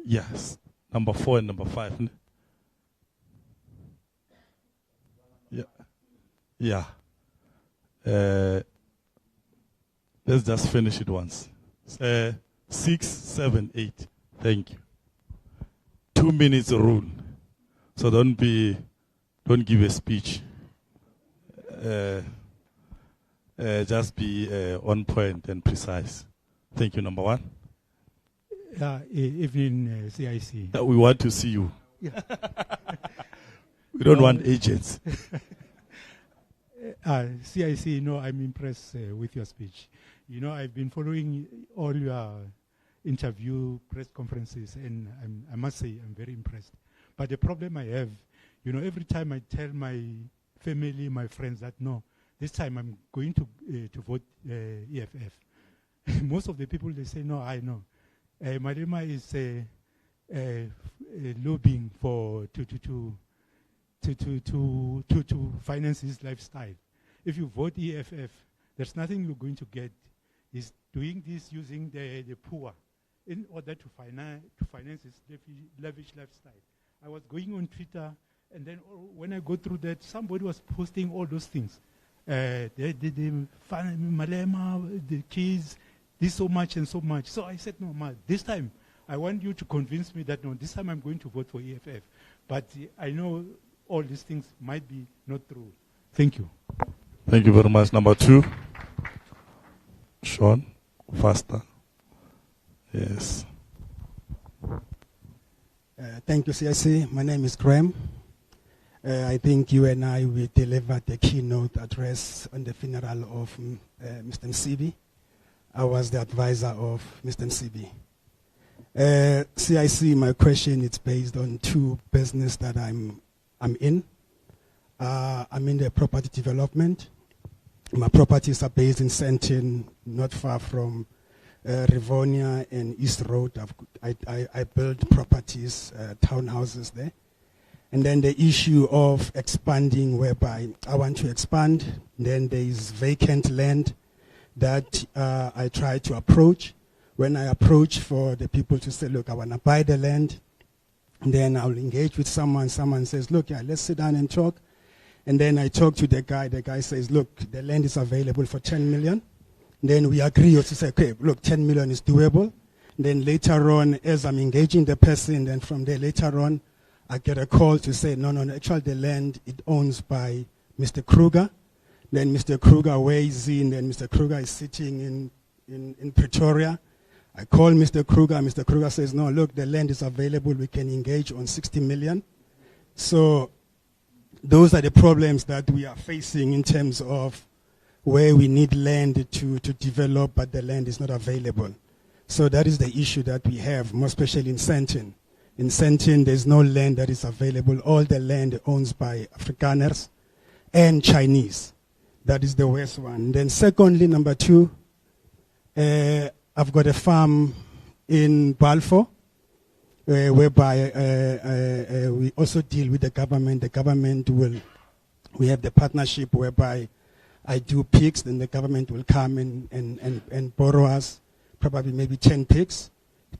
Yes, number 4 and number 5. Yeah. Let's just finish it once. 6, 7, 8. Thank you. 2 minutes rule. So don't give a speech. Just be on point and precise. Thank you. Number 1. Evening, CIC. We want to see you. Yeah. We don't want agents. CIC, I'm impressed with your speech. I've been following all your interview press conferences, and I must say I'm very impressed. But the problem I have, every time I tell my family, my friends that no, this time I'm going to vote EFF. Most of the people, they say, no, I know. Malema is lobbying to finance his lifestyle. If you vote EFF, there's nothing you're going to get. He's doing this using the poor in order to finance his lavish lifestyle. I was going on Twitter, and then when I go through that, somebody was posting all those things. Malema, the kids, this so much and so much. So I said, no, this time I want you to convince me that no, this time I'm going to vote for EFF. But I know all these things might be not true. Thank you. Thank you very much. Number 2. Sean, faster. Yes. Thank you, CIC. My name is Graham. I think you and I will deliver the keynote address on the funeral of Mr. Msibi. I was the advisor of Mr. Msibi. CIC, my question is based on 2 business that I'm in. I'm in the property development. My properties are based in Sentin, not far from Rivonia and East Road. I build properties, townhouses there. And then the issue of expanding, whereby I want to expand. Then there is vacant land that I try to approach. When I approach for the people to say, look, I want to buy the land, and then I'll engage with someone. Someone says, look, yeah, let's sit down and talk. And then I talk to the guy. The guy says, look, the land is available for 10 million. Then we agree to say, okay, look, 10 million is doable. Then later on, as I'm engaging the person, then from there later on, I get a call to say, no, actually the land, it owns by Mr. Kruger. Then Mr. Kruger weighs in, then Mr. Kruger is sitting in Pretoria. I call Mr. Kruger. Mr. Kruger says, no, look, the land is available. We can engage on 60 million. So those are the problems that we are facing in terms of where we need land to develop, but the land is not available. So that is the issue that we have, more especially in Sandton. In Sandton, there's no land that is available. All the land owned by Afrikaners and Chinese. That is the worst one. Then secondly, number two, I've got a farm in Balfour, whereby we also deal with the government. The government we have the partnership whereby I do pigs, then the government will come and borrow us probably maybe 10 pigs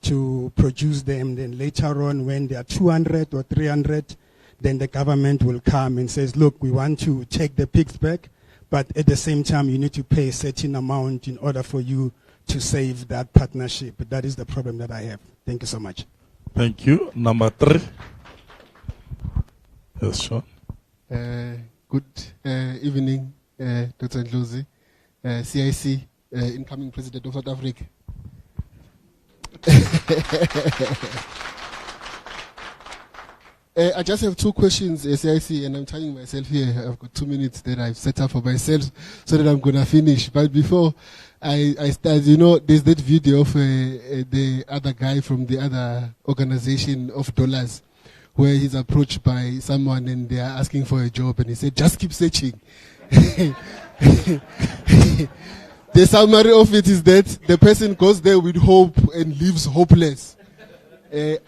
to produce them. Then later on, when there are 200 or 300, then the government will come and says, look, we want to take the pigs back, but at the same time, you need to pay a certain amount in order for you to save that partnership. But that is the problem that I have. Thank you so much. Thank you. Number 3. Yes, Sean. Good evening, Dr. Ndlozi, CIC, incoming President of South Africa. I just have 2 questions, CIC, and I'm telling myself here, I've got 2 minutes that I've set up for myself so that I'm going to finish. But before I start, you know, there's that video of the other guy from the other organization of dollars, where he's approached by someone and they are asking for a job, and he said, just keep searching. The summary of it is that the person goes there with hope and leaves hopeless.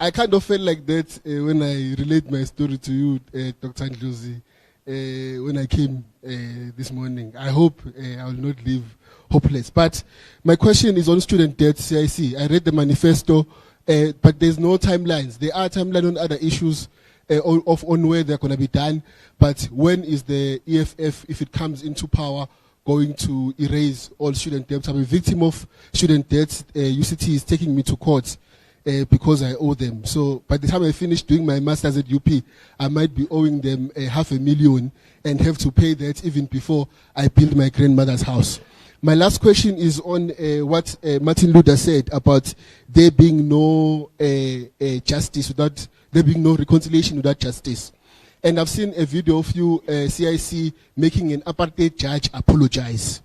I kind of felt like that when I relate my story to you, Dr. Ndlozi, when I came this morning. I hope I will not leave hopeless. But my question is on student debt, CIC. I read the manifesto, but there's no timelines. There are timelines on other issues on where they're going to be done. But when is the EFF, if it comes into power, going to erase all student debts? I'm a victim of student debts. UCT is taking me to court because I owe them. So by the time I finish doing my master's at UP, I might be owing them $500,000 and have to pay that even before I build my grandmother's house. My last question is on what Martin Luther said about there being no justice without, there being no reconciliation without justice. And I've seen a video of you, CIC, making an apartheid judge apologize.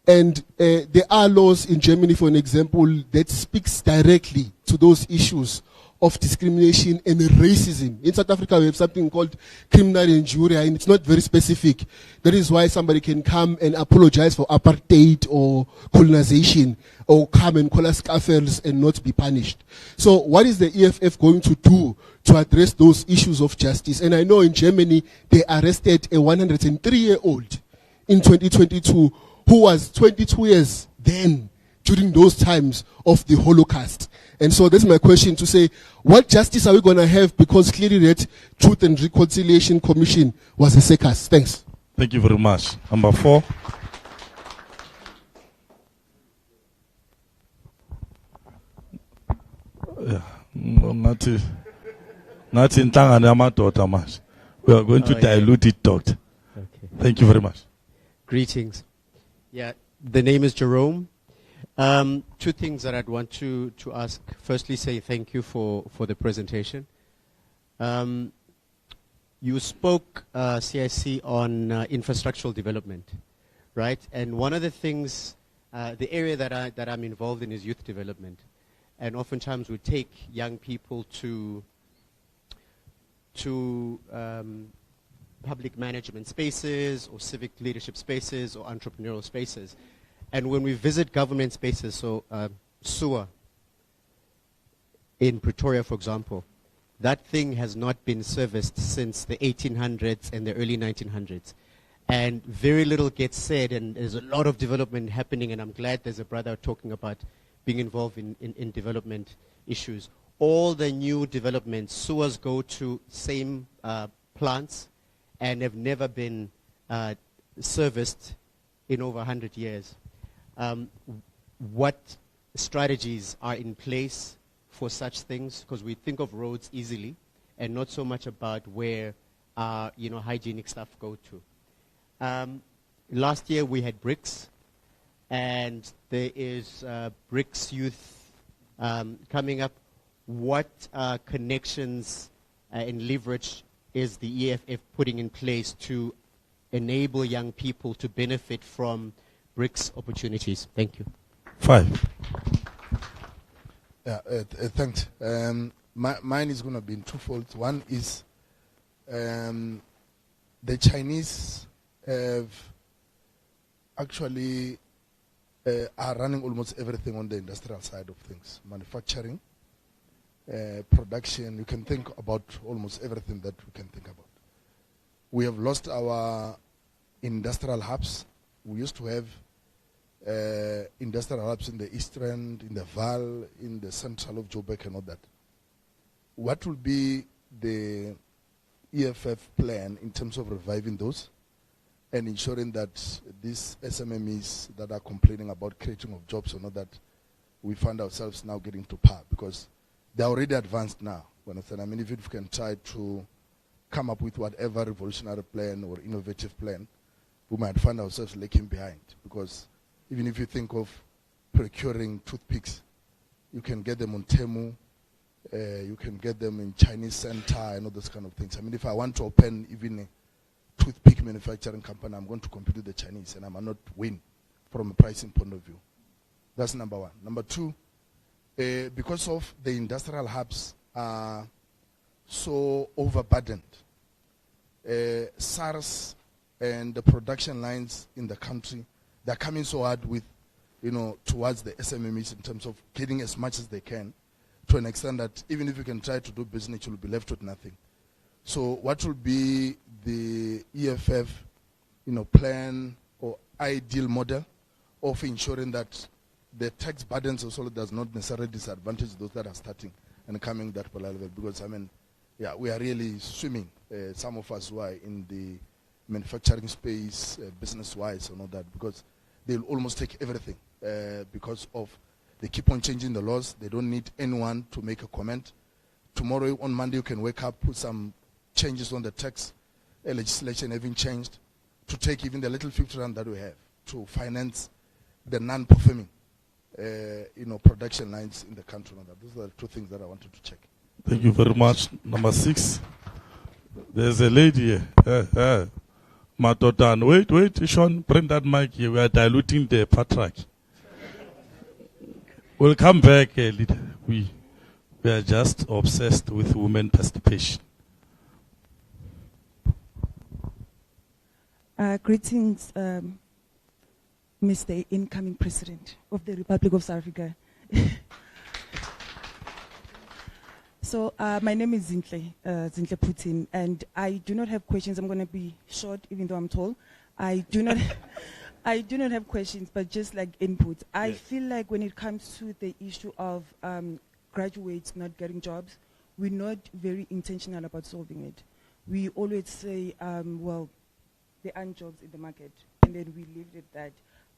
And there are laws in Germany, for an example, that speaks directly to those issues of discrimination and racism. In South Africa, we have something called criminal injury, and it's not very specific. That is why somebody can come and apologize for apartheid or colonization, or come and call us kafirs and not be punished. So what is the EFF going to do to address those issues of justice? And I know in Germany, they arrested a 103-year-old in 2022 who was 22 years then, during those times of the Holocaust. And so that's my question, to say, what justice are we going to have? Because clearly that Truth and Reconciliation Commission was a circus. Thanks. Thank you very much. Number 4. Yeah. Not in Tanganyama, much. We are going to dilute it, Doctor. Okay. Thank you very much. Greetings. Yeah, the name is Jerome. 2 things that I'd want to ask. Firstly, say thank you for the presentation. You spoke, CIC, on infrastructural development, right? And one of the things, the area that I'm involved in is youth development. And oftentimes we take young people to public management spaces or civic leadership spaces or entrepreneurial spaces. And when we visit government spaces, so sewer in Pretoria, for example, that thing has not been serviced since the 1800s and the early 1900s. And very little gets said, and there's a lot of development happening, and I'm glad there's a brother talking about being involved in development issues. All the new developments, sewers go to same plants and have never been serviced in over 100 years. What strategies are in place for such things? Because we think of roads easily and not so much about where hygienic stuff go to. Last year we had BRICS, and there is BRICS Youth coming up. What connections and leverage is the EFF putting in place to enable young people to benefit from BRICS opportunities? Thank you. 5. Yeah, thanks. Mine is going to be in twofold. One is the Chinese have actually are running almost everything on the industrial side of things. Manufacturing, production, you can think about almost everything that we can think about. We have lost our industrial hubs. We used to have industrial hubs in the East End, in the Val, in the central of Joburg and all that. What will be the EFF plan in terms of reviving those and ensuring that these SMMEs that are complaining about creating of jobs or not, that we find ourselves now getting to par, because they're already advanced now. I mean, if we can try to come up with whatever revolutionary plan or innovative plan, we might find ourselves lagging behind, because even if you think of procuring toothpicks, you can get them on Temu, you can get them in Chinese center and all those kind of things. I mean, if I want to open even a toothpick manufacturing company, I'm going to compete with the Chinese, and I might not win from a pricing point of view. That's number one. Number two, because of the industrial hubs are so overburdened, SARS and the production lines in the country, they're coming so hard with, towards the SMMEs in terms of getting as much as they can, to an extent that even if you can try to do business, you'll be left with nothing. So what will be the EFF, plan or ideal model of ensuring that the tax burdens also does not necessarily disadvantage those that are starting and coming that level? Because, I mean, yeah, we are really swimming, some of us who are in the manufacturing space, business-wise and all that, because they'll almost take everything because of they keep on changing the laws. They don't need anyone to make a comment. Tomorrow, on Monday, you can wake up, put some changes on the tax legislation having changed to take even the little 50 rand that we have to finance the non-performing production lines in the country. Those are the two things that I wanted to check. Thank you very much. Number 6. There's a lady here. Matotan. Wait, Sean, bring that mic here. We are diluting the patriarch. We'll come back, leader. We are just obsessed with women participation. Greetings, Mr. Incoming President of the Republic of South Africa. So my name is Zintle Putin, and I do not have questions. I'm going to be short, even though I'm tall. I do not have questions, but just like input. I feel like when it comes to the issue of graduates not getting jobs, we're not very intentional about solving it. We always say, well, there aren't jobs in the market, and then we leave it at that.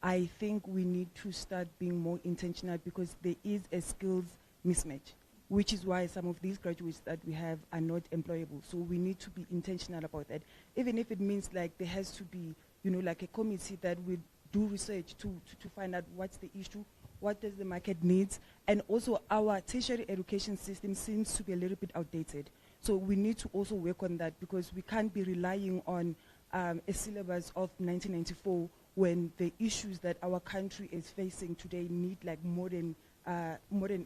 I think we need to start being more intentional, because there is a skills mismatch, which is why some of these graduates that we have are not employable. So we need to be intentional about that, even if it means like there has to be, like a committee that will do research to find out what's the issue, what does the market needs, and also our tertiary education system seems to be a little bit outdated. So we need to also work on that, because we can't be relying on a syllabus of 1994 when the issues that our country is facing today need like modern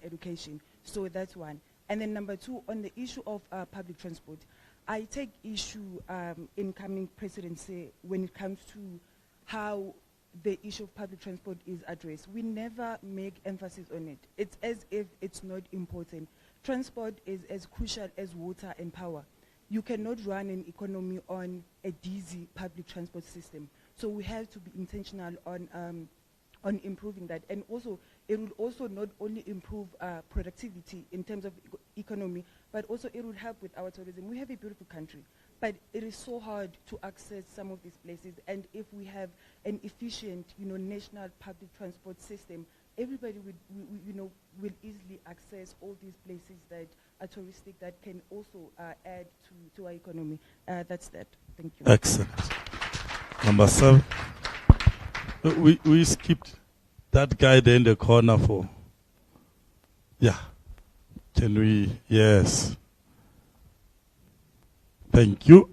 education. So that's one. And then number 2, on the issue of public transport, I take issue incoming presidency when it comes to how the issue of public transport is addressed. We never make emphasis on it. It's as if it's not important. Transport is as crucial as water and power. You cannot run an economy on a dizzy public transport system. So we have to be intentional on improving that. And also, it will also not only improve productivity in terms of economy, but also it will help with our tourism. We have a beautiful country, but it is so hard to access some of these places. And if we have an efficient, national public transport system, everybody will easily access all these places that are touristic, that can also add to our economy. That's that. Thank you. Excellent. Number 7. We skipped that guy there in the corner for. Yeah. Can we? Yes. Thank you.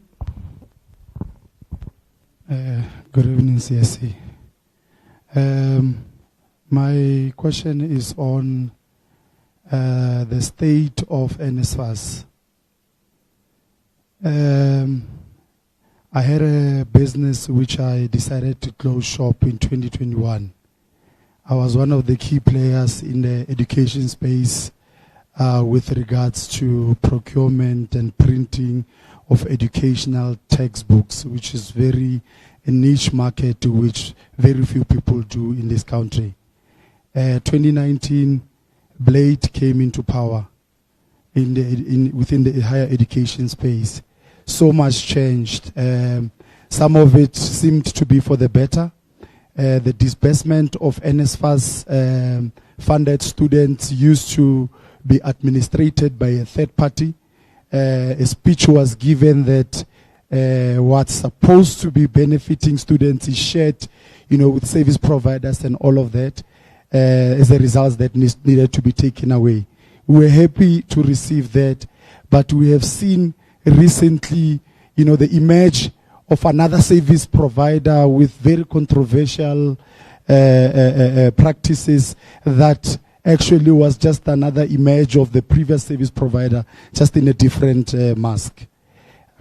Good evening, CSC. My question is on the state of NSFAS. I had a business which I decided to close shop in 2021. I was one of the key players in the education space with regards to procurement and printing of educational textbooks, which is very a niche market to which very few people do in this country. 2019, Blade came into power within the higher education space. So much changed. Some of it seemed to be for the better. The disbursement of NSFAS funded students used to be administrated by a third party. A speech was given that what's supposed to be benefiting students is shared, with service providers and all of that. As a result, that needed to be taken away. We were happy to receive that, but we have seen recently, the image of another service provider with very controversial practices that actually was just another image of the previous service provider, just in a different mask.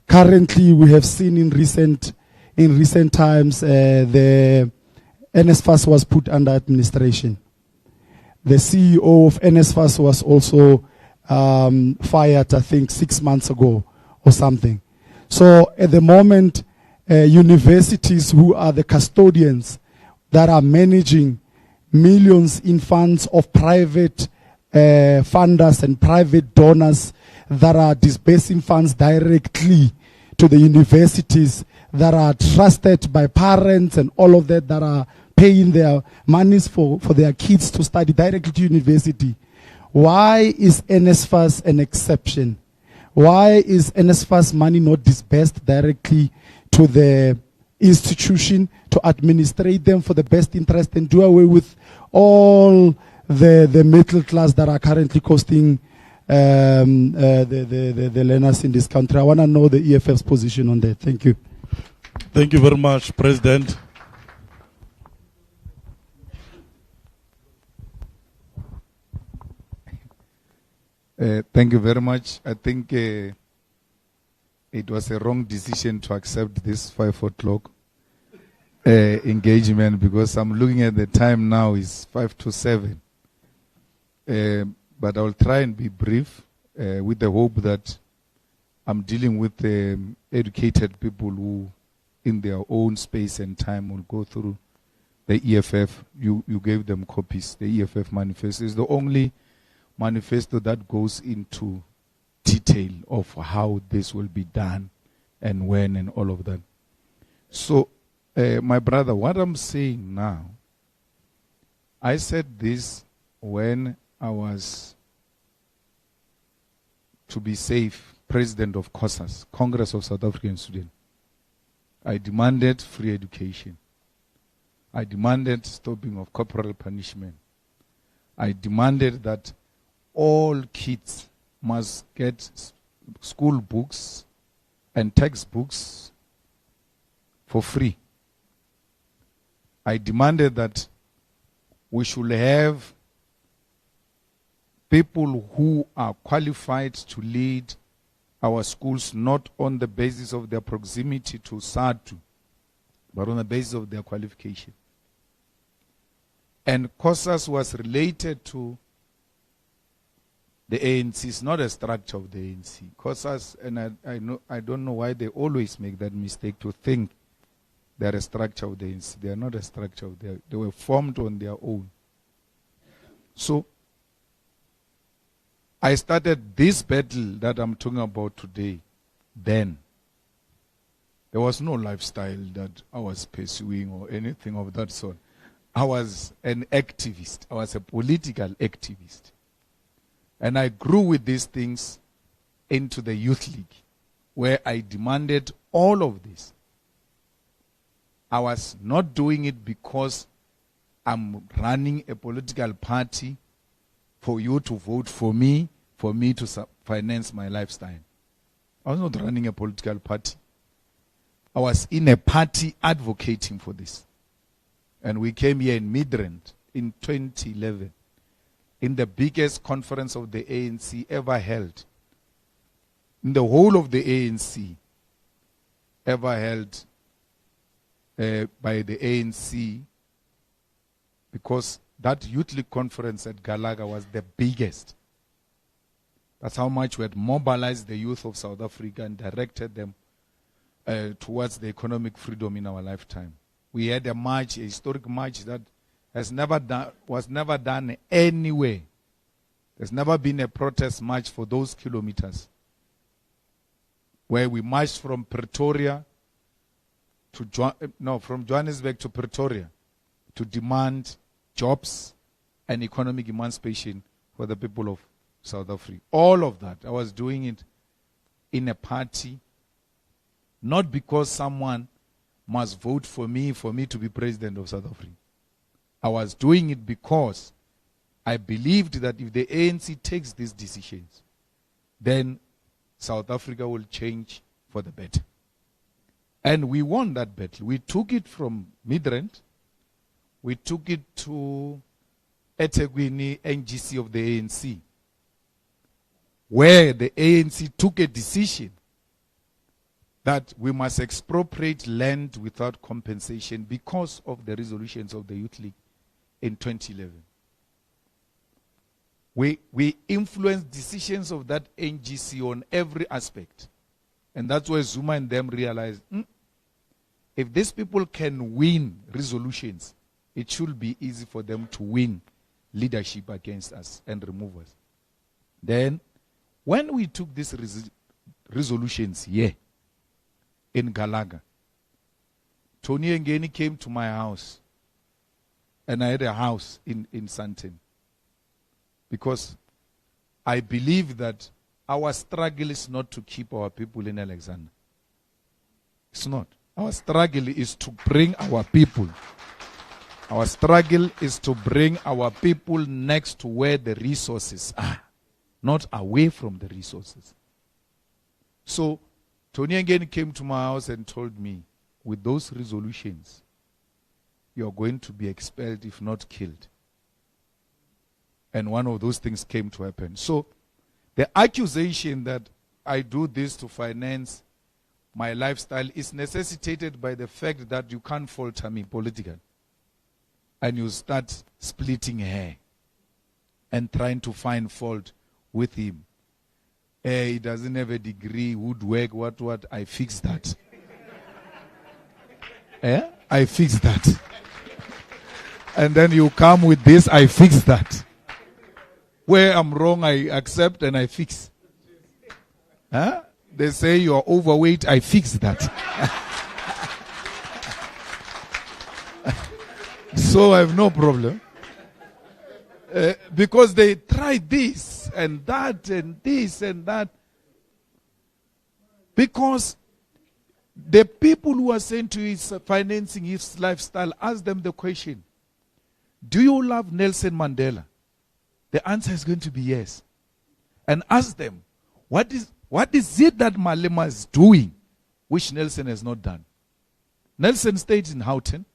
Currently, we have seen in recent times, the NSFAS was put under administration. The CEO of NSFAS was also fired, I think, 6 months ago or something. So at the moment, universities who are the custodians that are managing millions in funds of private funders and private donors that are disbursing funds directly to the universities that are trusted by parents and all of that are paying their monies for their kids to study directly to university. Why is NSFAS an exception? Why is NSFAS money not disbursed directly to the institution to administrate them for the best interest and do away with all the middle class that are currently costing the learners in this country? I want to know the EFF's position on that. Thank you. Thank you very much, President. Thank you very much. I think it was a wrong decision to accept this 5 o'clock engagement, because I'm looking at the time now is 5 to 7. But I'll try and be brief with the hope that I'm dealing with educated people who in their own space and time will go through the EFF. You gave them copies. The EFF manifesto is the only manifesto that goes into detail of how this will be done and when and all of that. So, my brother, what I'm saying now, I said this when I was, to be safe, president of COSAS, Congress of South African Students. I demanded free education. I demanded stopping of corporal punishment. I demanded that all kids must get school books and textbooks for free. I demanded that we should have people who are qualified to lead our schools, not on the basis of their proximity to SADU, but on the basis of their qualification. And COSAS was related to the ANC. It's not a structure of the ANC. COSAS, and I don't know why they always make that mistake to think they're a structure of the ANC. They are not a structure of their, they were formed on their own. So, I started this battle that I'm talking about today. Then, there was no lifestyle that I was pursuing or anything of that sort. I was an activist. I was a political activist. And I grew with these things into the Youth League, where I demanded all of this. I was not doing it because I'm running a political party for you to vote for me to finance my lifestyle. I was not running a political party. I was in a party advocating for this. And we came here in Midrand in 2011, in the biggest conference of the ANC ever held, in the whole of the ANC ever held by the ANC, because that Youth League conference at Galaga was the biggest. That's how much we had mobilized the youth of South Africa and directed them towards the economic freedom in our lifetime. We had a march, a historic march that was never done anywhere. There's never been a protest march for those kilometers, where we marched from Pretoria from Johannesburg to Pretoria to demand jobs and economic emancipation for the people of South Africa. All of that, I was doing it in a party, not because someone must vote for me to be president of South Africa. I was doing it because I believed that if the ANC takes these decisions, then South Africa will change for the better. And we won that battle. We took it from Midrand. We took it to eThekwini NGC of the ANC, where the ANC took a decision that we must expropriate land without compensation because of the resolutions of the Youth League in 2011. We influenced decisions of that NGC on every aspect. And that's why Zuma and them realized, if these people can win resolutions, it should be easy for them to win leadership against us and remove us. Then, when we took these resolutions here in Galaga, Tony Ngeni came to my house, and I had a house in Sandton, because I believe that our struggle is not to keep our people in Alexander. It's not. Our struggle is to bring our people. Our struggle is to bring our people next to where the resources are, not away from the resources. So, Tony again came to my house and told me, with those resolutions, you are going to be expelled if not killed. And one of those things came to happen. So, the accusation that I do this to finance my lifestyle is necessitated by the fact that you can't falter me politically. And you start splitting hair and trying to find fault with him. He doesn't have a degree, woodwork, what, I fixed that. I fixed that. And then you come with this, I fixed that. Where I'm wrong, I accept and I fix. They say you're overweight, I fix that. So I have no problem. Because they tried this and that and this and that. Because the people who are saying to his financing his lifestyle, ask them the question, do you love Nelson Mandela? The answer is going to be yes. And ask them, what is it that Malema is doing which Nelson has not done? Nelson stayed in Houghton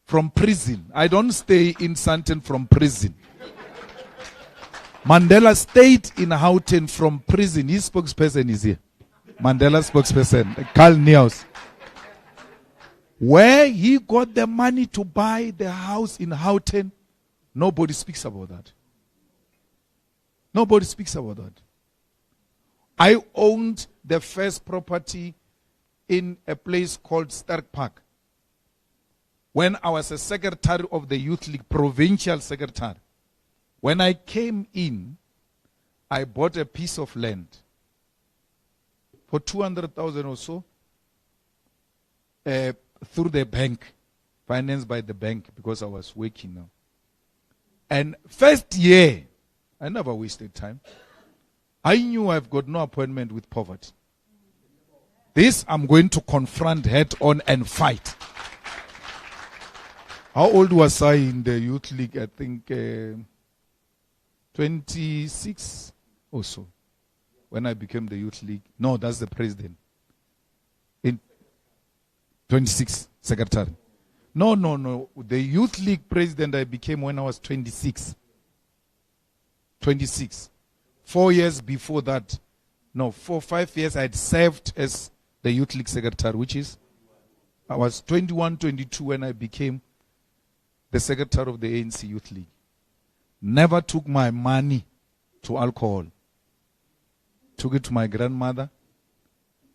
from prison. I don't stay in Sandton from prison. Mandela stayed in Houghton from prison. His spokesperson is here. Mandela's spokesperson, Carl Neus. Where he got the money to buy the house in Houghton, nobody speaks about that. Nobody speaks about that. I owned the first property in a place called Stark Park. When I was a secretary of the Youth League, provincial secretary, when I came in, I bought a piece of land for 200,000 or so through the bank, financed by the bank because I was working now. And first year, I never wasted time. I knew I've got no appointment with poverty. This I'm going to confront head on and fight. How old was I in the Youth League? I think 26 or so. when I became the youth league. No, that's the president. In 26, secretary. No. The youth league president I became when I was 26. 26. 4 years before that. No, 5 years I had served as the youth league secretary, which is, I was 21, 22 when I became the secretary of the ANC Youth League. Never took my money to alcohol. Took it to my grandmother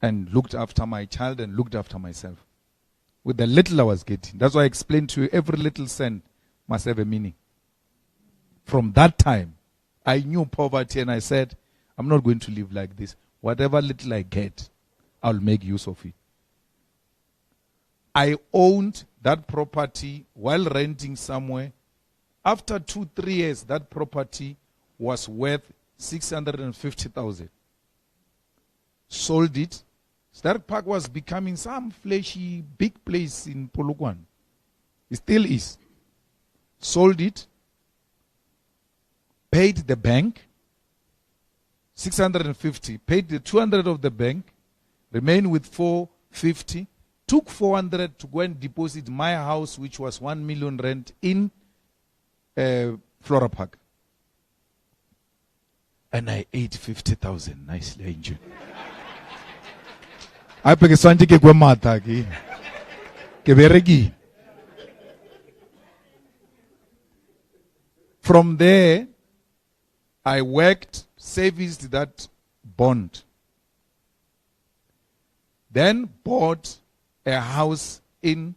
and looked after my child and looked after myself. With the little I was getting. That's why I explained to you, every little cent must have a meaning. From that time, I knew poverty and I said, I'm not going to live like this. Whatever little I get, I'll make use of it. I owned that property while renting somewhere. After 2-3 years, that property was worth 650,000. Sold it. That park was becoming some flashy, big place in Polokwane. It still is. Sold it. Paid the bank 650. Paid the 200 of the bank. Remained with 450. Took 400 to go and deposit my house, which was 1 million rent in Flora Park. And I ate 50,000 nicely, angel. I peke swante ke kwa mata ke. Ke bereki. From there, I worked, serviced that bond. Then bought a house in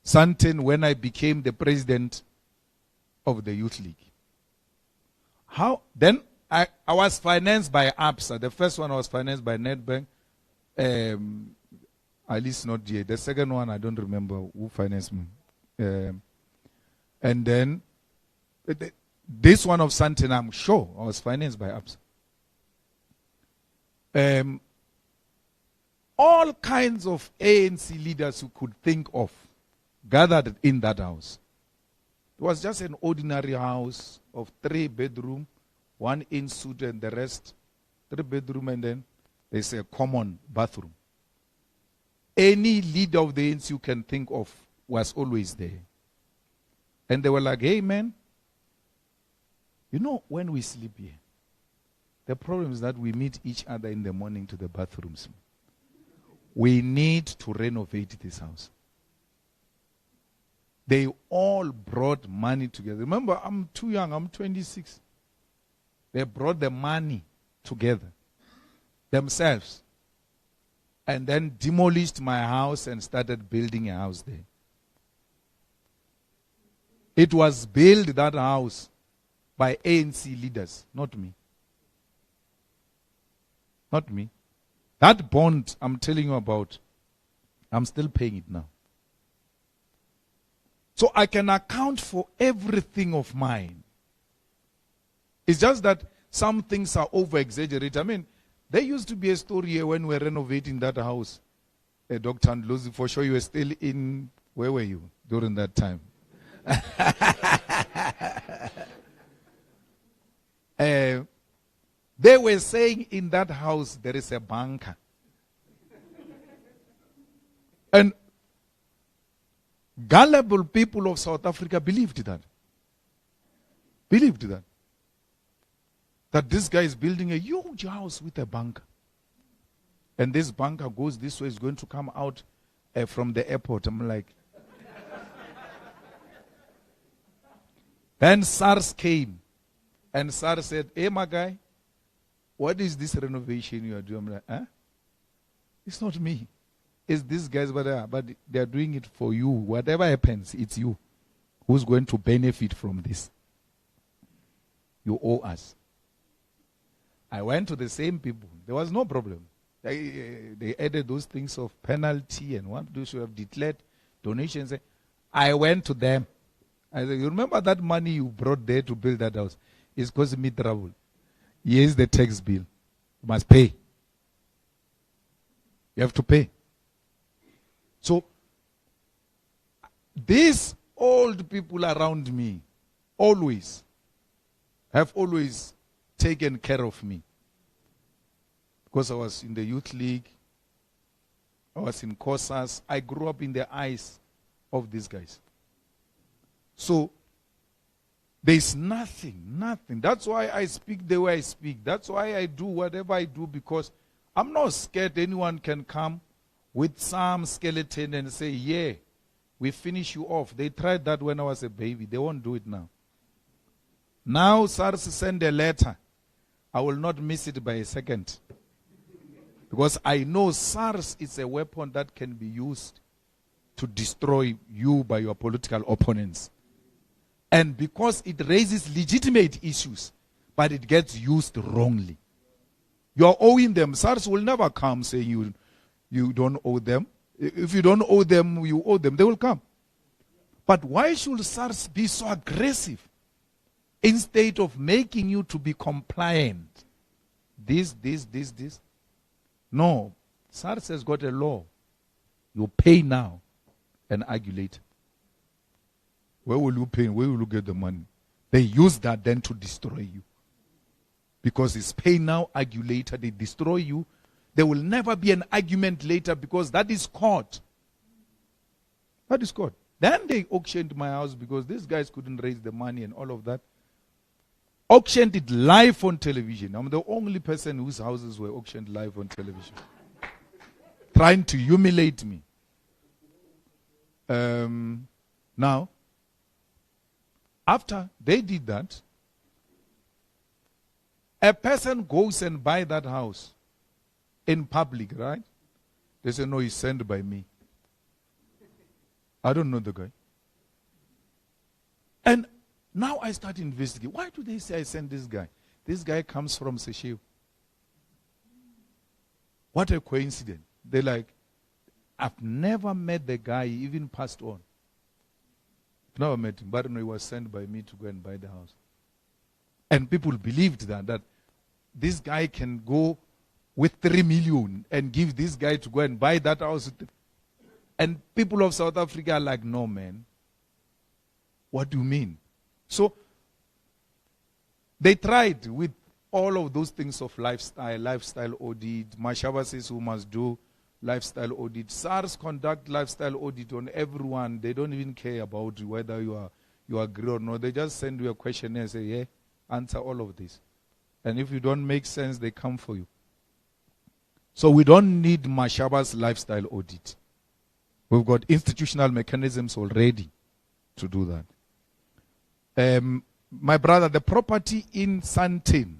Sandton when I became the president of the Youth League. Then I was financed by ABSA. The first one was financed by Nedbank. At least not yet. The second one, I don't remember who financed me. And then this one of Sandton, I'm sure I was financed by ABSA. All kinds of ANC leaders who could think of gathered in that house. It was just an ordinary house of 3 bedroom, 1 in-suite and the rest 3 bedroom, and then there's a common bathroom. Any leader of the ANC you can think of was always there. And they were like, hey man, you know when we sleep here, the problem is that we meet each other in the morning to the bathrooms. We need to renovate this house. They all brought money together. Remember, I'm too young, I'm 26. They brought the money together, themselves, and then demolished my house and started building a house there. It was built, that house, by ANC leaders, not me. Not me. That bond I'm telling you about, I'm still paying it now. So I can account for everything of mine. It's just that some things are over-exaggerated. I mean, there used to be a story here when we were renovating that house. Dr. Ndlozi, for sure you were still in, where were you during that time? They were saying in that house there is a bunker. And gullible people of South Africa believed that. Believed that. That this guy is building a huge house with a bunker. And this bunker goes this way, is going to come out from the airport. I'm like. Then SARS came. And SARS said, hey, my guy, what is this renovation you are doing? I'm like, huh? It's not me. It's these guys, but they are doing it for you. Whatever happens, it's you who's going to benefit from this. You owe us. I went to the same people. There was no problem. They added those things of penalty and what those who have declared donations. I went to them. I said, you remember that money you brought there to build that house? It's causing me trouble. Here's the tax bill. You must pay. You have to pay. So, these old people around me have always taken care of me. Because I was in the youth league, I was in COSAS. I grew up in the eyes of these guys. So, there's nothing. That's why I speak the way I speak. That's why I do whatever I do, because I'm not scared anyone can come with some skeleton and say, yeah, we finish you off. They tried that when I was a baby. They won't do it now. Now SARS send a letter. I will not miss it by a second. Because I know SARS is a weapon that can be used to destroy you by your political opponents. And because it raises legitimate issues, but it gets used wrongly. You are owing them. SARS will never come saying you don't owe them. If you don't owe them, you owe them. They will come. But why should SARS be so aggressive instead of making you to be compliant? This. No. SARS has got a law. You pay now and argue later. Where will you pay? Where will you get the money? They use that then to destroy you. Because it's pay now, argue later. They destroy you. There will never be an argument later because that is court. That is court. Then they auctioned my house because these guys couldn't raise the money and all of that. Auctioned it live on television. I'm the only person whose houses were auctioned live on television. Trying to humiliate me. Now, after they did that, a person goes and buys that house in public, right? They say, no, he's sent by me. I don't know the guy. And now I start investigating. Why do they say I sent this guy? This guy comes from Seychelles. What a coincidence. They're like, I've never met the guy, he even passed on. Never met him, but no, he was sent by me to go and buy the house. And people believed that this guy can go with 3 million and give this guy to go and buy that house. And people of South Africa are like, no, man. What do you mean? So, they tried with all of those things of lifestyle audit. Mashaba says who must do lifestyle audit. SARS conduct lifestyle audit on everyone. They don't even care about whether you agree or not. They just send you a questionnaire and say, yeah, answer all of this. And if you don't make sense, they come for you. So we don't need Mashaba's lifestyle audit. We've got institutional mechanisms already to do that. My brother, the property in Sandton,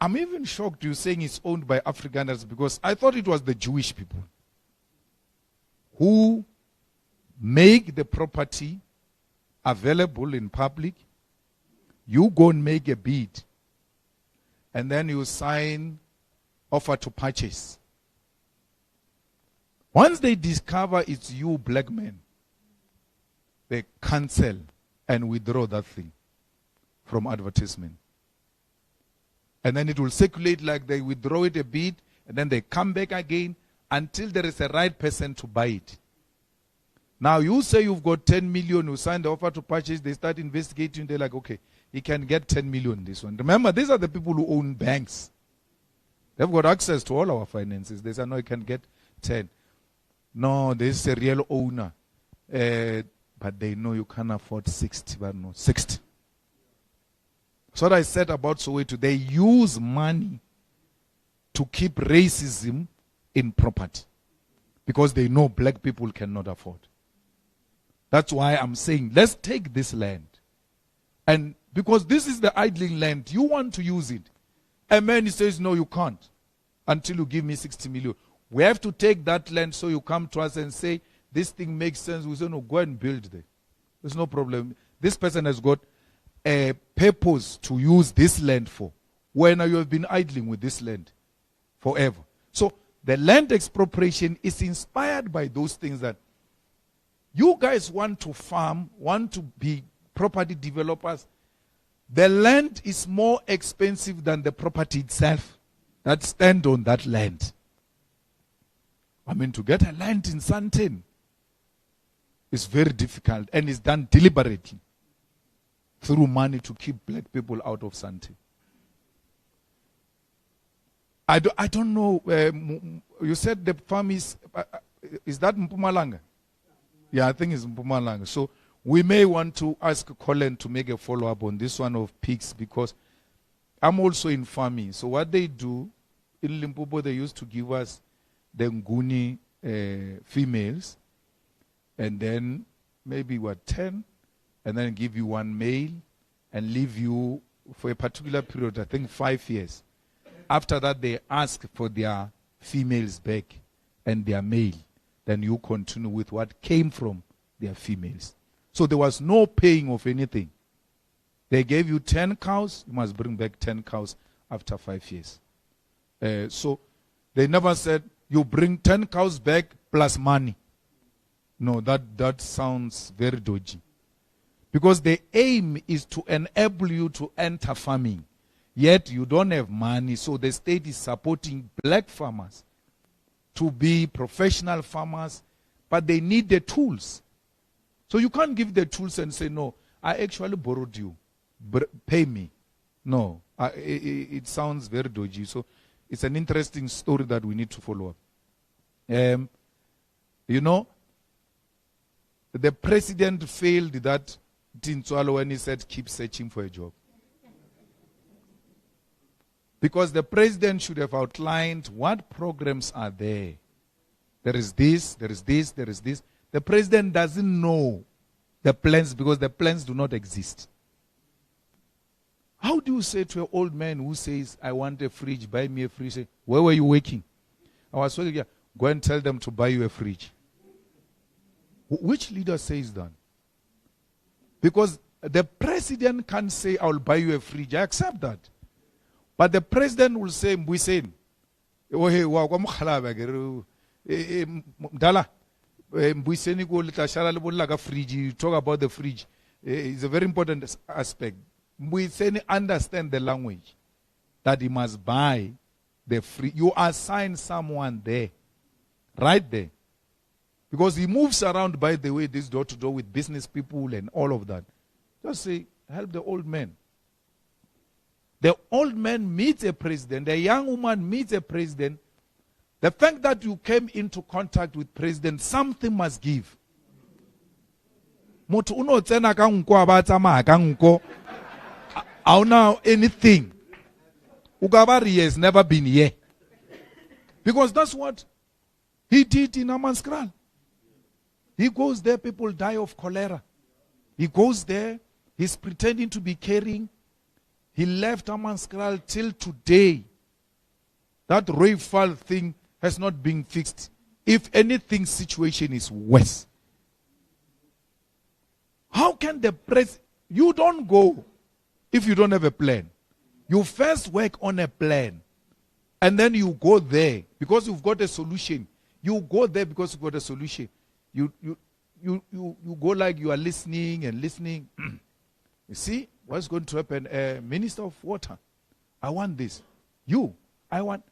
I'm even shocked you're saying it's owned by Afrikaners because I thought it was the Jewish people who make the property available in public. You go and make a bid and then you sign offer to purchase. Once they discover it's you, black men, they cancel and withdraw that thing from advertisement. And then it will circulate like they withdraw it a bit, and then they come back again until there is a right person to buy it. Now you say you've got 10 million, you sign the offer to purchase, they start investigating, they're like, okay, he can get 10 million this one. Remember, these are the people who own banks. They've got access to all our finances. They say, no, he can get 10. No, this is a real owner. But they know you can't afford 60, but no, 60. So what I said about Soweto, they use money to keep racism in property. Because they know black people cannot afford. That's why I'm saying, let's take this land. And because this is the idling land, you want to use it. And man says, no, you can't. Until you give me 60 million. We have to take that land so you come to us and say, this thing makes sense. We say, no, go and build there. There's no problem. This person has got a purpose to use this land for. When you have been idling with this land forever. So the land expropriation is inspired by those things that you guys want to farm, want to be property developers. The land is more expensive than the property itself that stand on that land. I mean, to get a land in Sandton is very difficult and is done deliberately through money to keep black people out of Sandton. I don't know. You said the farm is that Mpumalanga? Yeah, I think it's Mpumalanga. So we may want to ask Colin to make a follow-up on this one of pigs, because I'm also in farming. So what they do, in Limpopo, they used to give us the Nguni females, and then maybe 10, and then give you one male, and leave you for a particular period, I think 5 years. After that, they ask for their females back and their male. Then you continue with what came from their females. So there was no paying of anything. They gave you 10 cows, you must bring back 10 cows after 5 years. So they never said, you bring 10 cows back plus money. No, that sounds very dodgy. Because the aim is to enable you to enter farming. Yet you don't have money, so the state is supporting black farmers to be professional farmers, but they need the tools. So you can't give the tools and say, no, I actually borrowed you, pay me. No, it sounds very dodgy. So it's an interesting story that we need to follow up. You know, the president failed that Tintswalo when he said, keep searching for a job. Because the president should have outlined what programs are there. There is this, there is this, there is this. The president doesn't know the plans because the plans do not exist. How do you say to an old man who says, I want a fridge, buy me a fridge? Say, where were you working? I was working here. Go and tell them to buy you a fridge. Which leader says that? Because the president can't say, I will buy you a fridge. I accept that. But the president will say, Mbuyiseni, you talk about the fridge. It's a very important aspect. Mbuyiseni understand the language that he must buy the fridge. You assign someone there, right there. Because he moves around, by the way, this door to door with business people and all of that. Just say, help the old man. The old man meets a president. The young woman meets a president. The fact that you came into contact with president, something must give. Motu uno tsena ka nko abatsama ka nko. Auna anything. Ugabari has never been here. Because that's what he did in Amanskral. He goes there, people die of cholera. He goes there, he's pretending to be caring. He left Amanskral till today. That Royfall thing has not been fixed. If anything, situation is worse. How can the press... You don't go if you don't have a plan. You first work on a plan. And then you go there because you've got a solution. You go there because you've got a solution. You go like you are listening and listening. You see what's going to happen? Minister of Water, I want this. I want.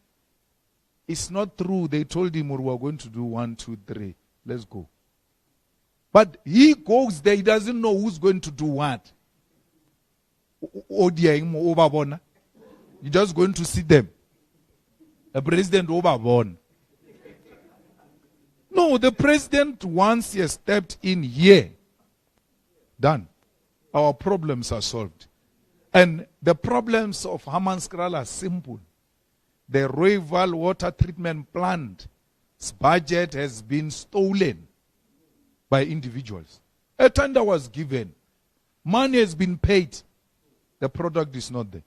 It's not true. They told him we are going to do 1, 2, 3. Let's go. But he goes there. He doesn't know who's going to do what. You're just going to see them. The president overborn. No, the president, once he has stepped in here, done. Our problems are solved. And the problems of Hammanskral are simple. The Royval water treatment plant's budget has been stolen by individuals. A tender was given. Money has been paid. The product is not there.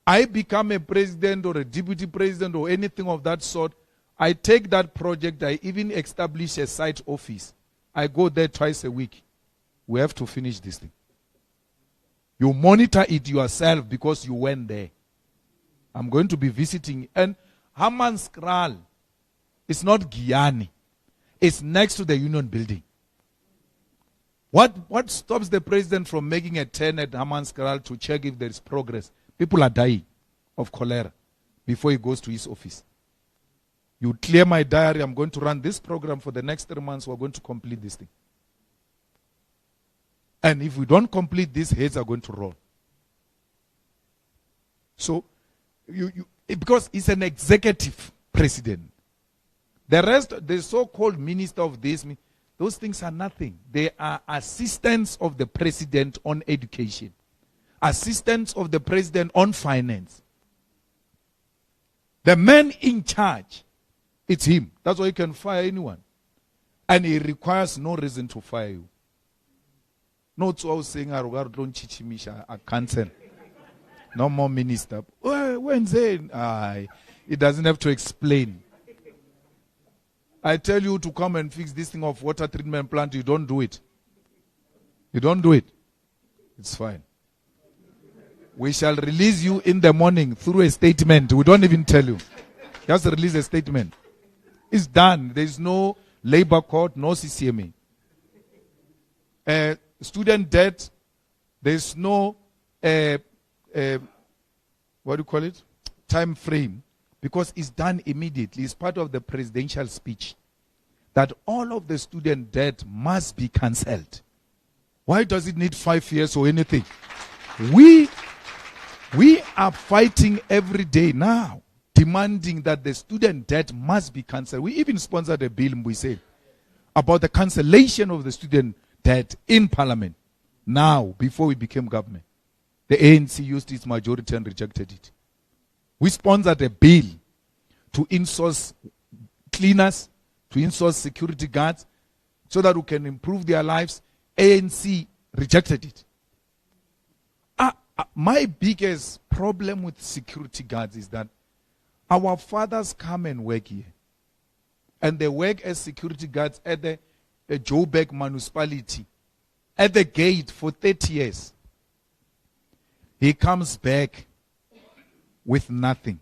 I become a president or a deputy president or anything of that sort. I take that project, I even establish a site office. I go there twice a week. We have to finish this thing. You monitor it yourself because you went there. I'm going to be visiting. And Hammanskral is not Giyani. It's next to the Union Building. What stops the president from making a turn at Hammanskral to check if there is progress? People are dying of cholera before he goes to his office. You clear my diary. I'm going to run this program for the next 3 months. We're going to complete this thing. And if we don't complete this, heads are going to roll. So, because he's an executive president. The rest, the so-called minister of this, those things are nothing. They are assistants of the president on education, assistants of the president on finance. The man in charge, it's him. That's why you can fire anyone. And he requires no reason to fire you. Not so I was saying, I cancel. No more minister. It doesn't have to explain. I tell you to come and fix this thing of water treatment plant, you don't do it. You don't do it. It's fine. We shall release you in the morning through a statement. We don't even tell you. Just release a statement. It's done. There's no labor court, no CCMA. Student debt, there's no, what do you call it? Time frame. Because it's done immediately. It's part of the presidential speech that all of the student debt must be cancelled. Why does it need 5 years or anything? We are fighting every day now, demanding that the student debt must be cancelled. We even sponsored a bill, we said, about the cancellation of the student debt in parliament. Now, before we became government, the ANC used its majority and rejected it. We sponsored a bill to insource cleaners, to insource security guards, so that we can improve their lives. ANC rejected it. My biggest problem with security guards is that our fathers come and work here. And they work as security guards at the Joburg municipality, at the gate for 30 years. He comes back with nothing.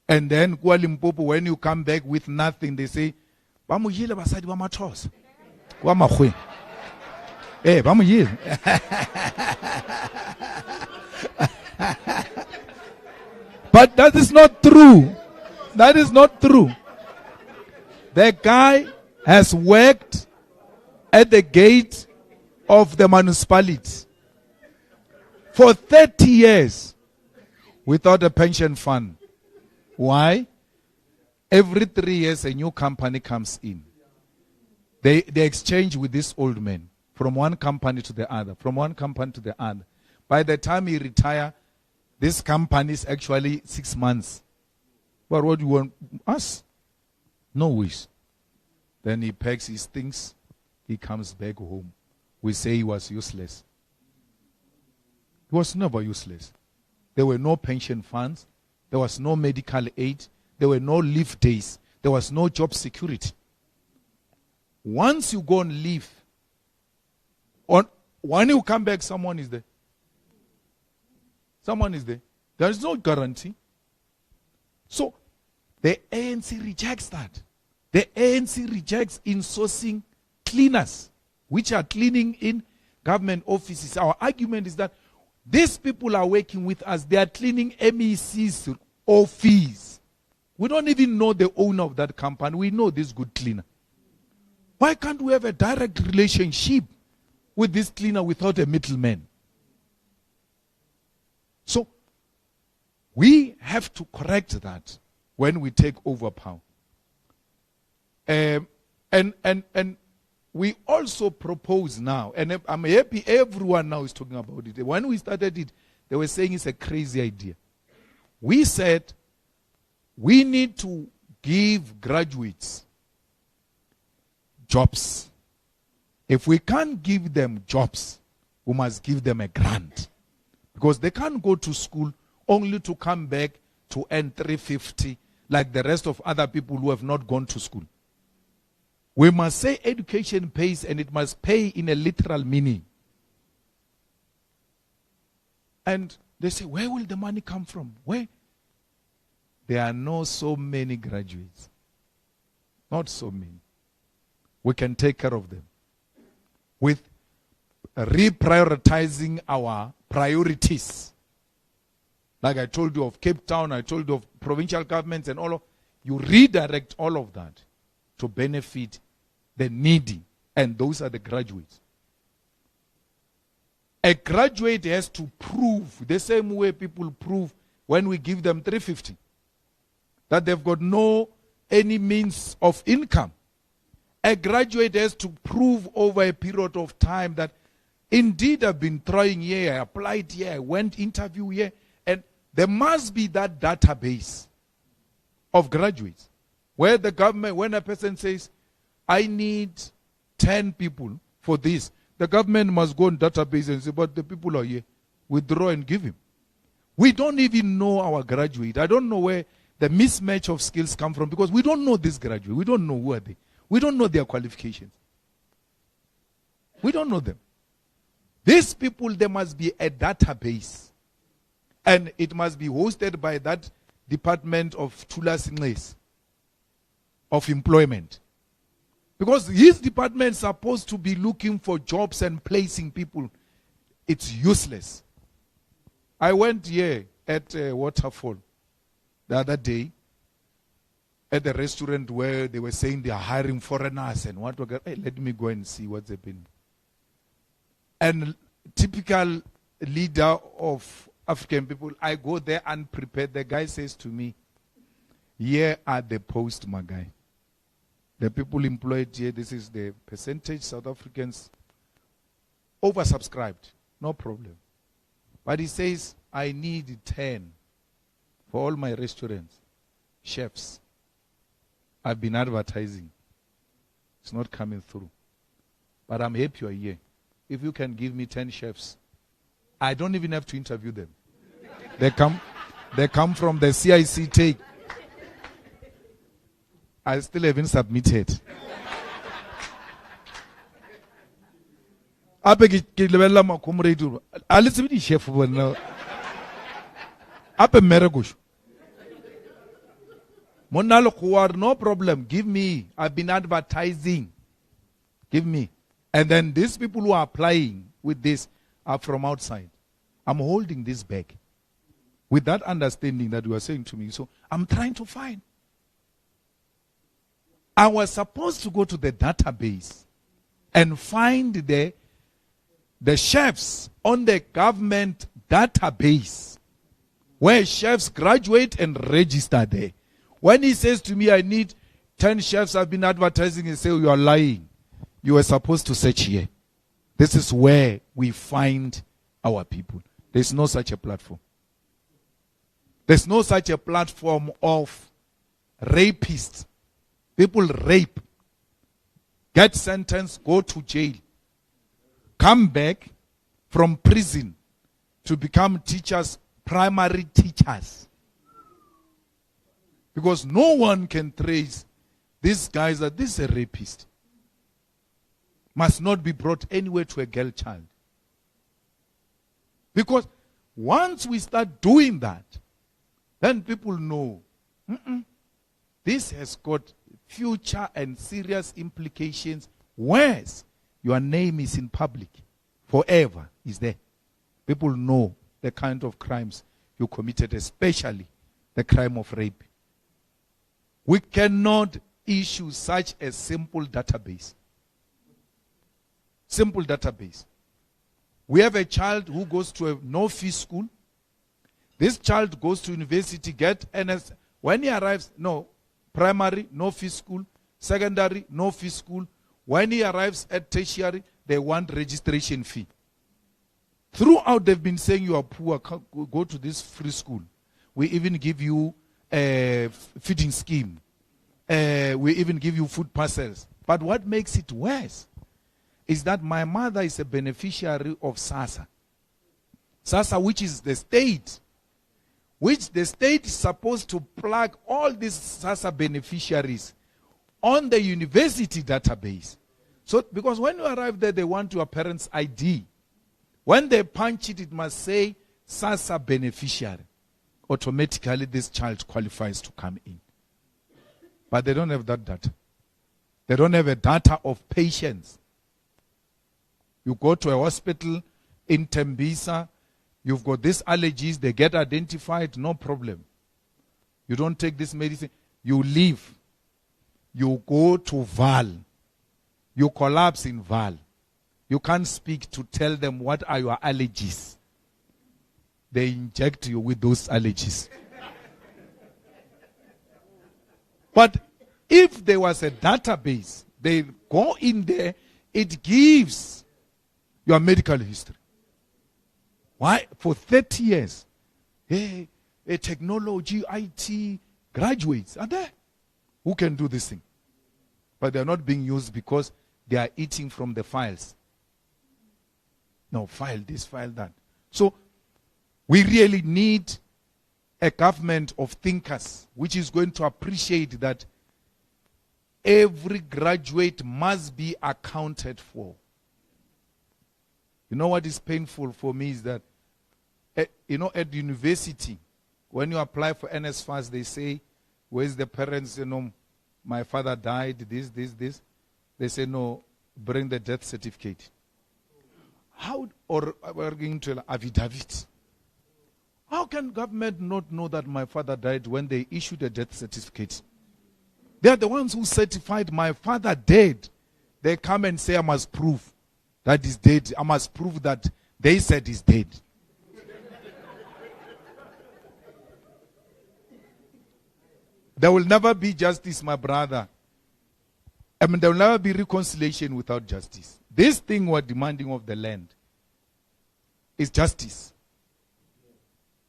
And then Kuala Lumpur, when you come back with nothing, they say, "Bamujile basadi ba mathosa." Kwa magwe. Bamujile. But that is not true. That is not true. The guy has worked at the gate of the municipality for 30 years without a pension fund. Why? Every 3 years a new company comes in. They exchange with this old man from one company to the other, from one company to the other. By the time he retire, this company is actually 6 months. But what do you want? Us? No wish. Then he packs his things. He comes back home. We say he was useless. He was never useless. There were no pension funds. There was no medical aid. There were no leave days. There was no job security. Once you go on leave, when you come back, someone is there. Someone is there. There is no guarantee. So, the ANC rejects that. The ANC rejects insourcing cleaners, which are cleaning in government offices. Our argument is that these people are working with us. They are cleaning MEC's office. We don't even know the owner of that company. We know this good cleaner. Why can't we have a direct relationship with this cleaner without a middleman? So, we have to correct that when we take over power. And we also propose now, and I'm happy everyone now is talking about it. When we started it, they were saying it's a crazy idea. We said we need to give graduates jobs. If we can't give them jobs, we must give them a grant. Because they can't go to school only to come back to earn 350 like the rest of other people who have not gone to school. We must say education pays, and it must pay in a literal meaning. And they say, where will the money come from? Where? There are not so many graduates. Not so many. We can take care of them with reprioritizing our priorities. Like I told you of Cape Town, I told you of provincial governments and all of, you redirect all of that to benefit the needy, and those are the graduates. A graduate has to prove, the same way people prove when we give them 350, that they've got any means of income. A graduate has to prove over a period of time that indeed I've been trying here, I applied here, I went interview here, and there must be that database of graduates where the government, when a person says, I need 10 people for this, the government must go on database and say, but the people are here, withdraw and give him. We don't even know our graduate. I don't know where the mismatch of skills come from, because we don't know this graduate. We don't know who are they. We don't know their qualifications. We don't know them. These people, there must be a database. And it must be hosted by that Department of Tulas of Employment. Because his department is supposed to be looking for jobs and placing people. It's useless. I went here at Waterfall the other day at the restaurant where they were saying they are hiring foreigners and what. Hey, let me go and see what's happening. And typical leader of African people, I go there unprepared. The guy says to me, here are the posts, my guy. The people employed here, this is the percentage. South Africans oversubscribed, no problem. But he says, I need 10 for all my restaurants, chefs. I've been advertising. It's not coming through. But I'm happy you're here. If you can give me 10 chefs, I don't even have to interview them. They come from the CIC take. I still haven't submitted. Chef no problem. Give me. I've been advertising. Give me. And then these people who are applying with this are from outside. I'm holding this back with that understanding that you are saying to me. So I'm trying to find. I was supposed to go to the database and find the chefs on the government database where chefs graduate and register there. When he says to me, I need 10 chefs, I've been advertising, and say, you are lying. You were supposed to search here. This is where we find our people. There's no such a platform. There's no such a platform of rapists. People rape, get sentenced, go to jail, come back from prison to become teachers, primary teachers. Because no one can trace these guys that this is a rapist. Must not be brought anywhere to a girl child. Because once we start doing that, then people know this has got future and serious implications. Whereas your name is in public forever is there. People know the kind of crimes you committed, especially the crime of rape. We cannot issue such a simple database. Simple database. We have a child who goes to a no-fee school. This child goes to university, get NS. When he arrives, primary, no-fee school. Secondary, no-fee school. When he arrives at tertiary, they want registration fee. Throughout, they've been saying you are poor, go to this free school. We even give you a feeding scheme. We even give you food parcels. But what makes it worse is that my mother is a beneficiary of SASSA. SASSA, which is the state, which the state is supposed to plug all these SASSA beneficiaries on the university database. So, because when you arrive there, they want your parents' ID. When they punch it, it must say SASSA beneficiary. Automatically, this child qualifies to come in. But they don't have that data. They don't have a data of patients. You go to a hospital in Tembisa, you've got these allergies, they get identified, no problem. You don't take this medicine, you leave. You go to Val. You collapse in Val. You can't speak to tell them what are your allergies. They inject you with those allergies. But if there was a database, they go in there, it gives your medical history. Why? For 30 years, hey, a technology, IT graduates are there who can do this thing. But they're not being used because they are eating from the files. No, file this, file that. So we really need a government of thinkers which is going to appreciate that every graduate must be accounted for. You know what is painful for me is that, at university, when you apply for NSFAS, they say, where's the parents, my father died, this. They say, no, bring the death certificate. How, or we're going to affidavit. How can government not know that my father died when they issued a death certificate? They are the ones who certified my father dead. They come and say, I must prove that he's dead. I must prove that they said he's dead. There will never be justice, my brother. There will never be reconciliation without justice. This thing we're demanding of the land is justice.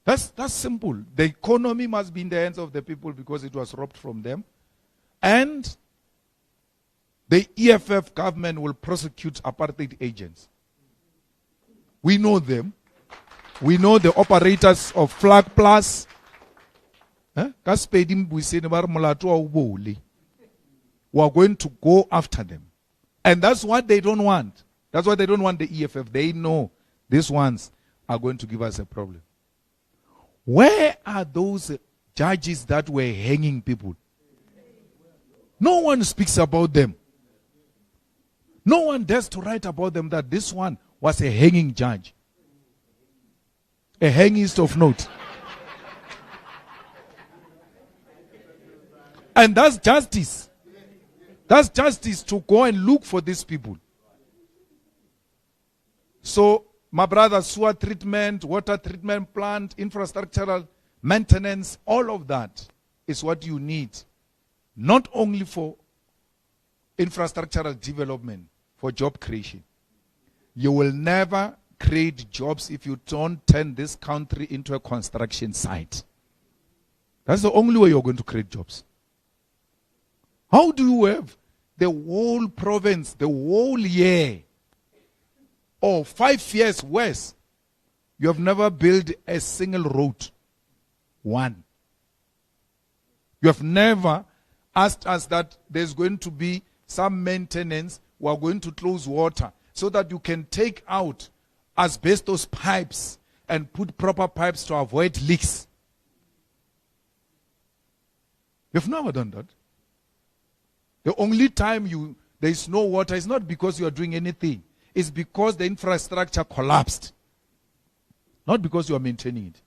That's simple. The economy must be in the hands of the people because it was robbed from them. And the EFF government will prosecute apartheid agents. We know them. We know the operators of Flag Plus. We are going to go after them. And that's what they don't want. That's why they don't want the EFF. They know these ones are going to give us a problem. Where are those judges that were hanging people? No one speaks about them. No one dares to write about them that this one was a hanging judge. A hangist of note. And that's justice. That's justice to go and look for these people. So, my brother, sewer treatment, water treatment plant, infrastructural maintenance, all of that is what you need. Not only for infrastructural development, for job creation. You will never create jobs if you don't turn this country into a construction site. That's the only way you're going to create jobs. How do you have the whole province, the whole year, or 5 years worse, you have never built a single road? One. You have never asked us that there's going to be some maintenance, we are going to close water, so that you can take out asbestos pipes and put proper pipes to avoid leaks. You've never done that. The only time there is no water is not because you are doing anything. It's because the infrastructure collapsed. Not because you are maintaining it.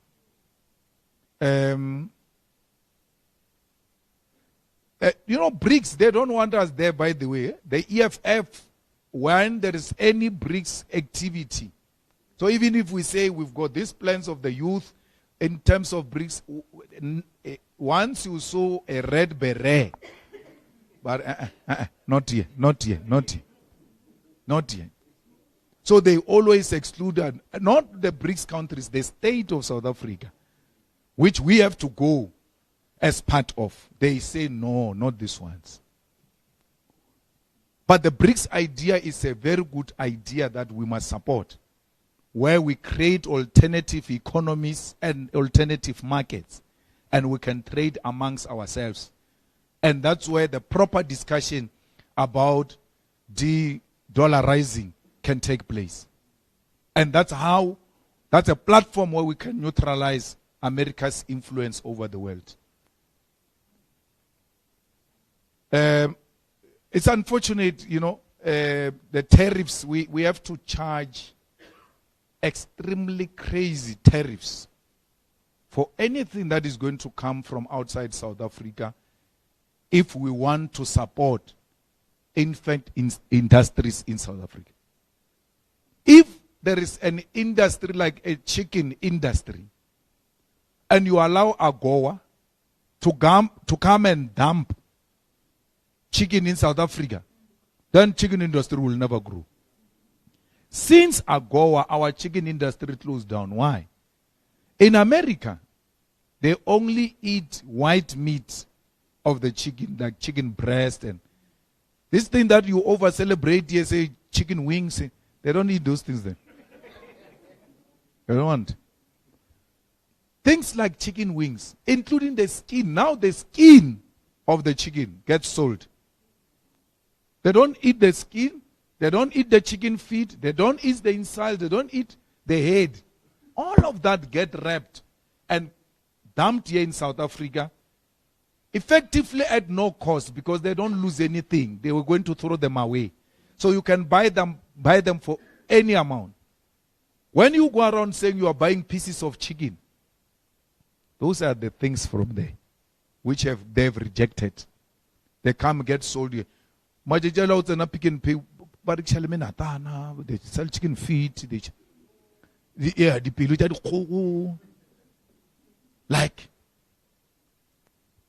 BRICS, they don't want us there, by the way. The EFF, when there is any BRICS activity. So even if we say we've got these plans of the youth in terms of BRICS, once you saw a red beret, but not here. So they always excluded, not the BRICS countries, the state of South Africa, which we have to go as part of. They say, no, not these ones. But the BRICS idea is a very good idea that we must support, where we create alternative economies and alternative markets, and we can trade amongst ourselves. And that's where the proper discussion about de-dollarizing can take place. And that's a platform where we can neutralize America's influence over the world. It's unfortunate, the tariffs, we have to charge extremely crazy tariffs for anything that is going to come from outside South Africa if we want to support, in fact, industries in South Africa. there is an industry like a chicken industry, and you allow AGOA to come and dump chicken in South Africa, then chicken industry will never grow. Since AGOA, our chicken industry closed down. Why? In America, they only eat white meat of the chicken, like chicken breast and this thing that you over celebrate here, say chicken wings. They don't eat those things then. They don't want. Things like chicken wings, including the skin. Now the skin of the chicken gets sold. They don't eat the skin. They don't eat the chicken feet. They don't eat the inside. They don't eat the head. All of that get wrapped and dumped here in South Africa, effectively at no cost because they don't lose anything. They were going to throw them away. So you can buy them for any amount. When you go around saying you are buying pieces of chicken, those are the things from there which they've rejected. They come get sold here. They sell chicken feet. Like,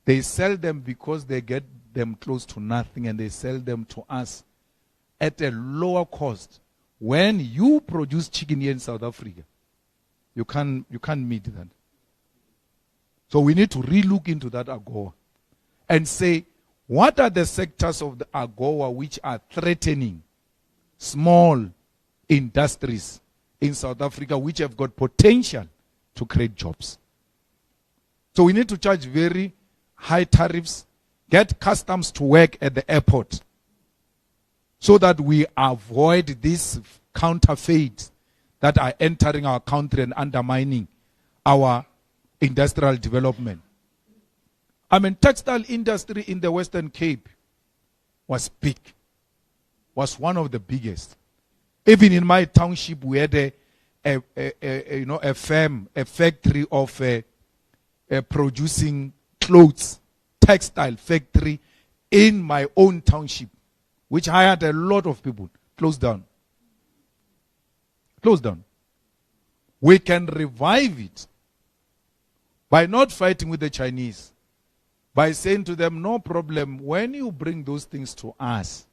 they sell them because they get them close to nothing, and they sell them to us at a lower cost. When you produce chicken here in South Africa, you can't meet that. So we need to relook into that AGOA and say, what are the sectors of the AGOA which are threatening small industries in South Africa which have got potential to create jobs? So we need to charge very high tariffs, get customs to work at the airport so that we avoid these counterfeits that are entering our country and undermining our industrial development. I mean, textile industry in the Western Cape was big, was one of the biggest. Even in my township, we had a firm, a factory of producing clothes, textile factory in my own township, which hired a lot of people. Closed down. Closed down. We can revive it by not fighting with the Chinese, by saying to them, no problem, when you bring those things to us,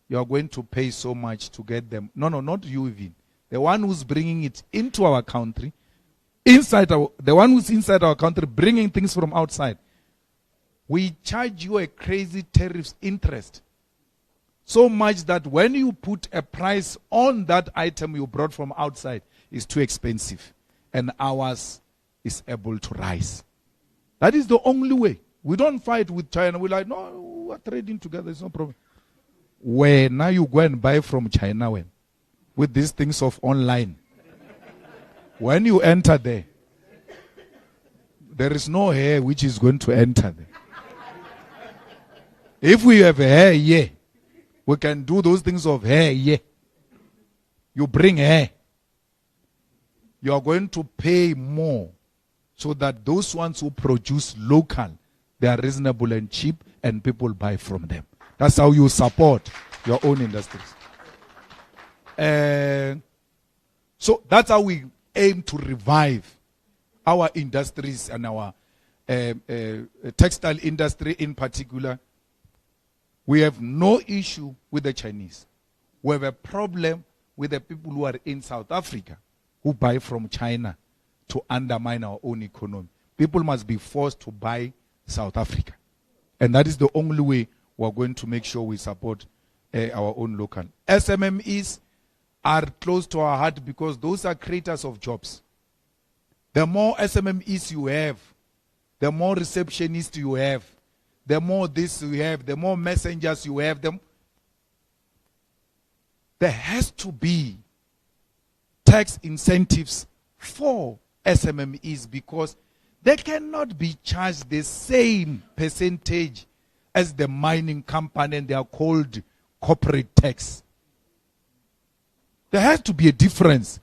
you are going to pay so much to get them. No, not you even. The one who's bringing it into our country, the one who's inside our country bringing things from outside, we charge you a crazy tariffs interest. So much that when you put a price on that item you brought from outside, it's too expensive. And ours is able to rise. That is the only way. We don't fight with China. We're like, no, we're trading together. It's no problem. Where now you go and buy from China with these things of online. When you enter there is no hair which is going to enter there. If we have a hair here, we can do those things of hair here. You bring hair. You are going to pay more so that those ones who produce local, they are reasonable and cheap and people buy from them. That's how you support your own industries. So that's how we aim to revive our industries and our textile industry in particular. We have no issue with the Chinese. We have a problem with the people who are in South Africa who buy from China to undermine our own economy. People must be forced to buy South Africa. And that is the only way we're going to make sure we support our own local. SMMEs are close to our heart because those are creators of jobs. The more SMMEs you have, the more receptionists you have, the more this you have, the more messengers you have, there has to be tax incentives for SMMEs because they cannot be charged the same percentage as the mining company, and they are called corporate tax. There has to be a difference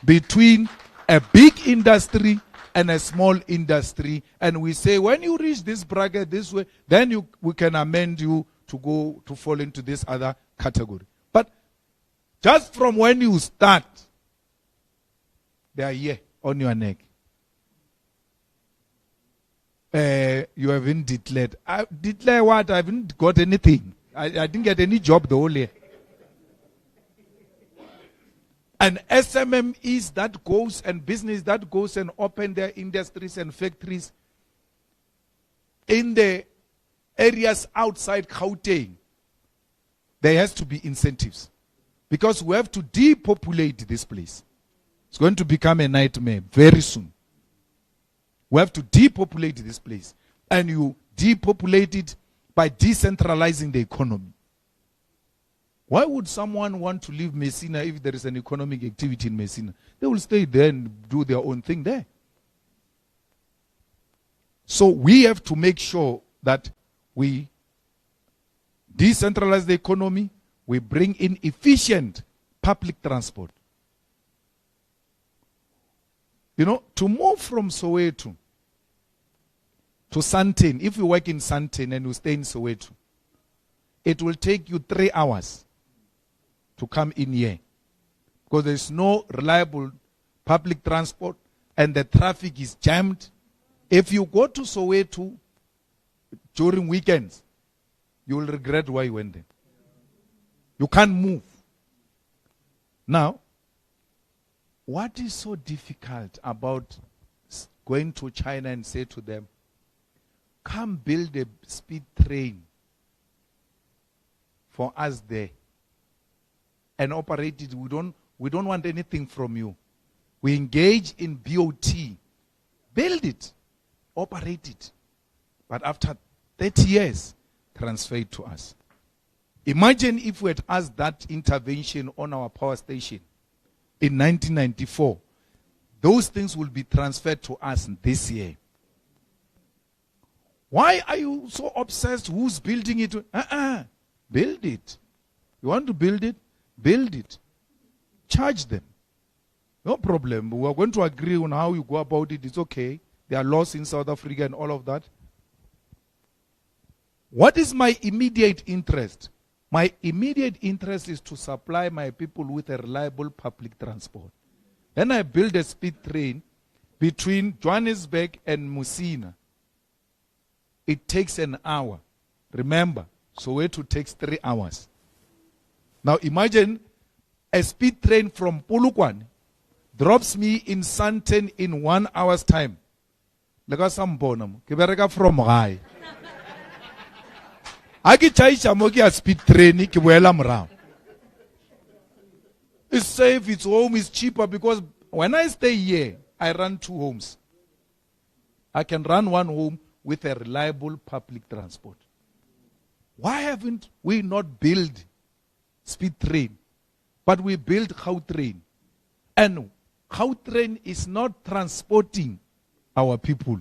between a big industry and a small industry, and we say when you reach this bracket this way, then we can amend you to fall into this other category. But just from when you start, They are here on your neck. You haven't declared. Declare what? I haven't got anything. I didn't get any job the whole year. And SMMEs that goes and business that goes and open their industries and factories in the areas outside Gauteng, there has to be incentives. Because we have to depopulate this place. It's going to become a nightmare very soon. We have to depopulate this place. And you depopulate it by decentralizing the economy. Why would someone want to leave Messina if there is an economic activity in Messina? They will stay there and do their own thing there. So we have to make sure that we decentralize the economy, we bring in efficient public transport. You know, to move from Soweto to Sandton, if you work in Sandton and you stay in Soweto, it will take you 3 hours to come in here. Because there is no reliable public transport and the traffic is jammed. If you go to Soweto during weekends, you will regret why you went there. You can't move. Now, what is so difficult about going to China and say to them, come build a speed train for us there and operate it? We don't want anything from you. We engage in BOT. Build it. Operate it. But after 30 years, transfer it to us. Imagine if we had asked that intervention on our power station in 1994. Those things will be transferred to us this year. Why are you so obsessed? Who's building it? Build it. You want to build it? Build it. Charge them. No problem. We are going to agree on how you go about it. It's okay. There are laws in South Africa and all of that. What is my immediate interest? My immediate interest is to supply my people with a reliable public transport. Then I build a speed train between Johannesburg and Musina. It takes an hour. Remember, Soweto takes 3 hours. Now imagine a speed train from Polokwane drops me in Sandton in 1 hour's time. Lega sambonam, ke bereka from high. Aki chaisha moki a speed train ke boela morao. It's safe, it's home, it's cheaper, because when I stay here, I run 2 homes. I can run 1 home with a reliable public transport. Why haven't we not built speed train, but we built Gautrain? And Gautrain is not transporting our people.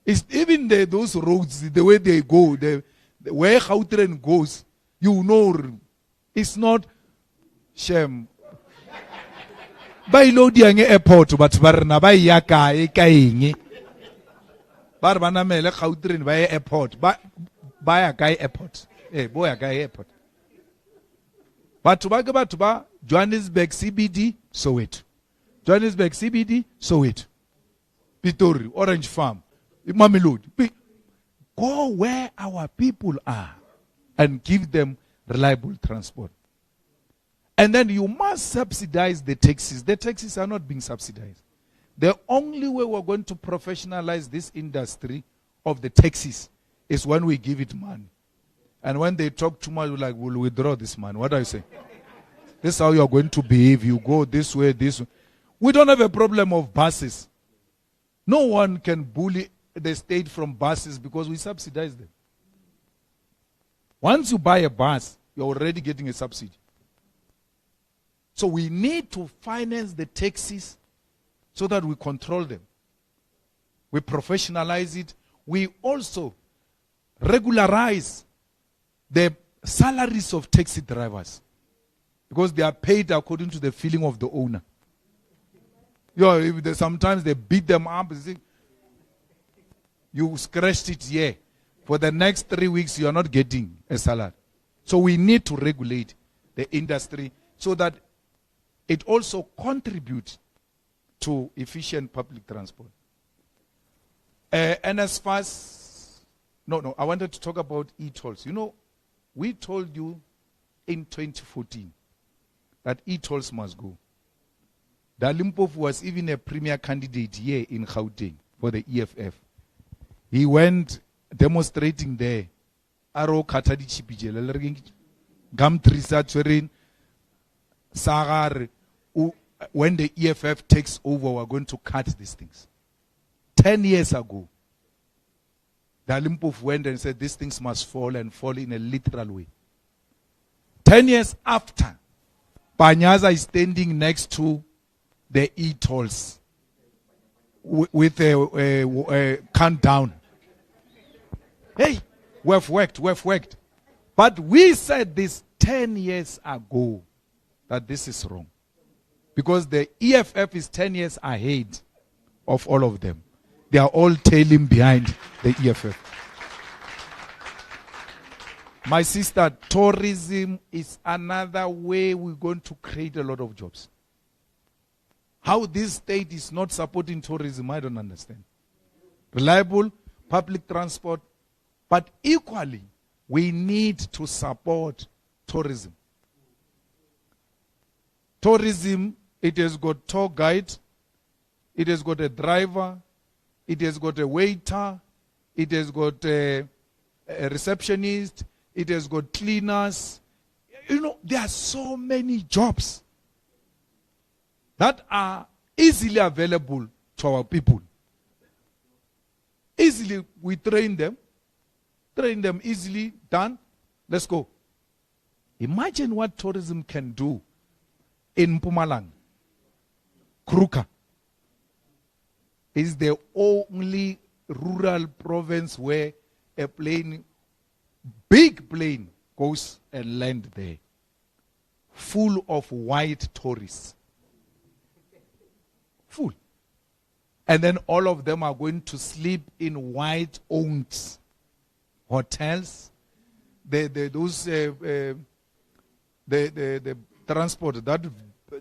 It's even those roads, the way they go, where Gautrain goes, you know, it's not shame. By loading airport, but barna by yaka ekaingi. Barbana mele Gautrain by airport, by a guy airport. Boy a guy airport. But to ba Johannesburg CBD, Soweto. Johannesburg CBD, Soweto. Pitori, Orange Farm, Mamelodi. Go where our people are and give them reliable transport. And then you must subsidize the taxis. The taxis are not being subsidized. The only way we're going to professionalize this industry of the taxis is when we give it money. And when they talk too much, we're like, we'll withdraw this money. What do I say? This is how you're going to behave. You go this way, this way. We don't have a problem of buses. No one can bully the state from buses because we subsidize them. Once you buy a bus, you're already getting a subsidy. So we need to finance the taxis so that we control them. We professionalize it. We also regularize the salaries of taxi drivers because they are paid according to the feeling of the owner. Sometimes they beat them up. You scratched it here. For the next 3 weeks, you are not getting a salary. So we need to regulate the industry so that it also contributes to efficient public transport. And as far as, I wanted to talk about e-tolls. You know, we told you in 2014 that e-tolls must go. Dalimpof was even a premier candidate here in Gauteng for the EFF. He went demonstrating there. Aro katadi chipijel gam trisa chwerin sagar. When the EFF takes over, we're going to cut these things. 10 years ago, Dalimpof went and said these things must fall and fall in a literal way. 10 years after, Panyaza is standing next to the e-tolls with a countdown. Hey, we've worked. But we said this 10 years ago that this is wrong. Because the EFF is 10 years ahead of all of them. They are all tailing behind the EFF. My sister, tourism is another way we're going to create a lot of jobs. How this state is not supporting tourism, I don't understand. Reliable public transport, but equally, we need to support tourism. Tourism, it has got tour guide, it has got a driver, it has got a waiter, it has got a receptionist, it has got cleaners. You know, there are so many jobs that are easily available to our people. Easily, we train them easily, done, let's go. Imagine what tourism can do in Mpumalanga. Kruka is the only rural province where a big plane goes and land there, full of white tourists. Full. And then all of them are going to sleep in white-owned hotels. The transport,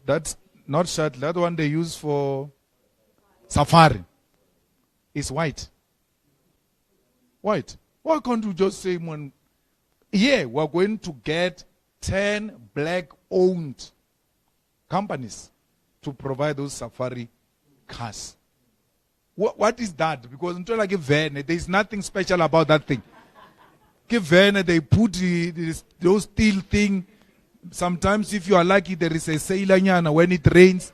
that's not shuttle, that one they use for safari is white. White. Why can't you just say, we're going to get 10 black-owned companies to provide those safari cars? What is that? Because until I give van, there is nothing special about that thing. Give van, they put those steel thing. Sometimes, if you are lucky, there is a sailor when it rains.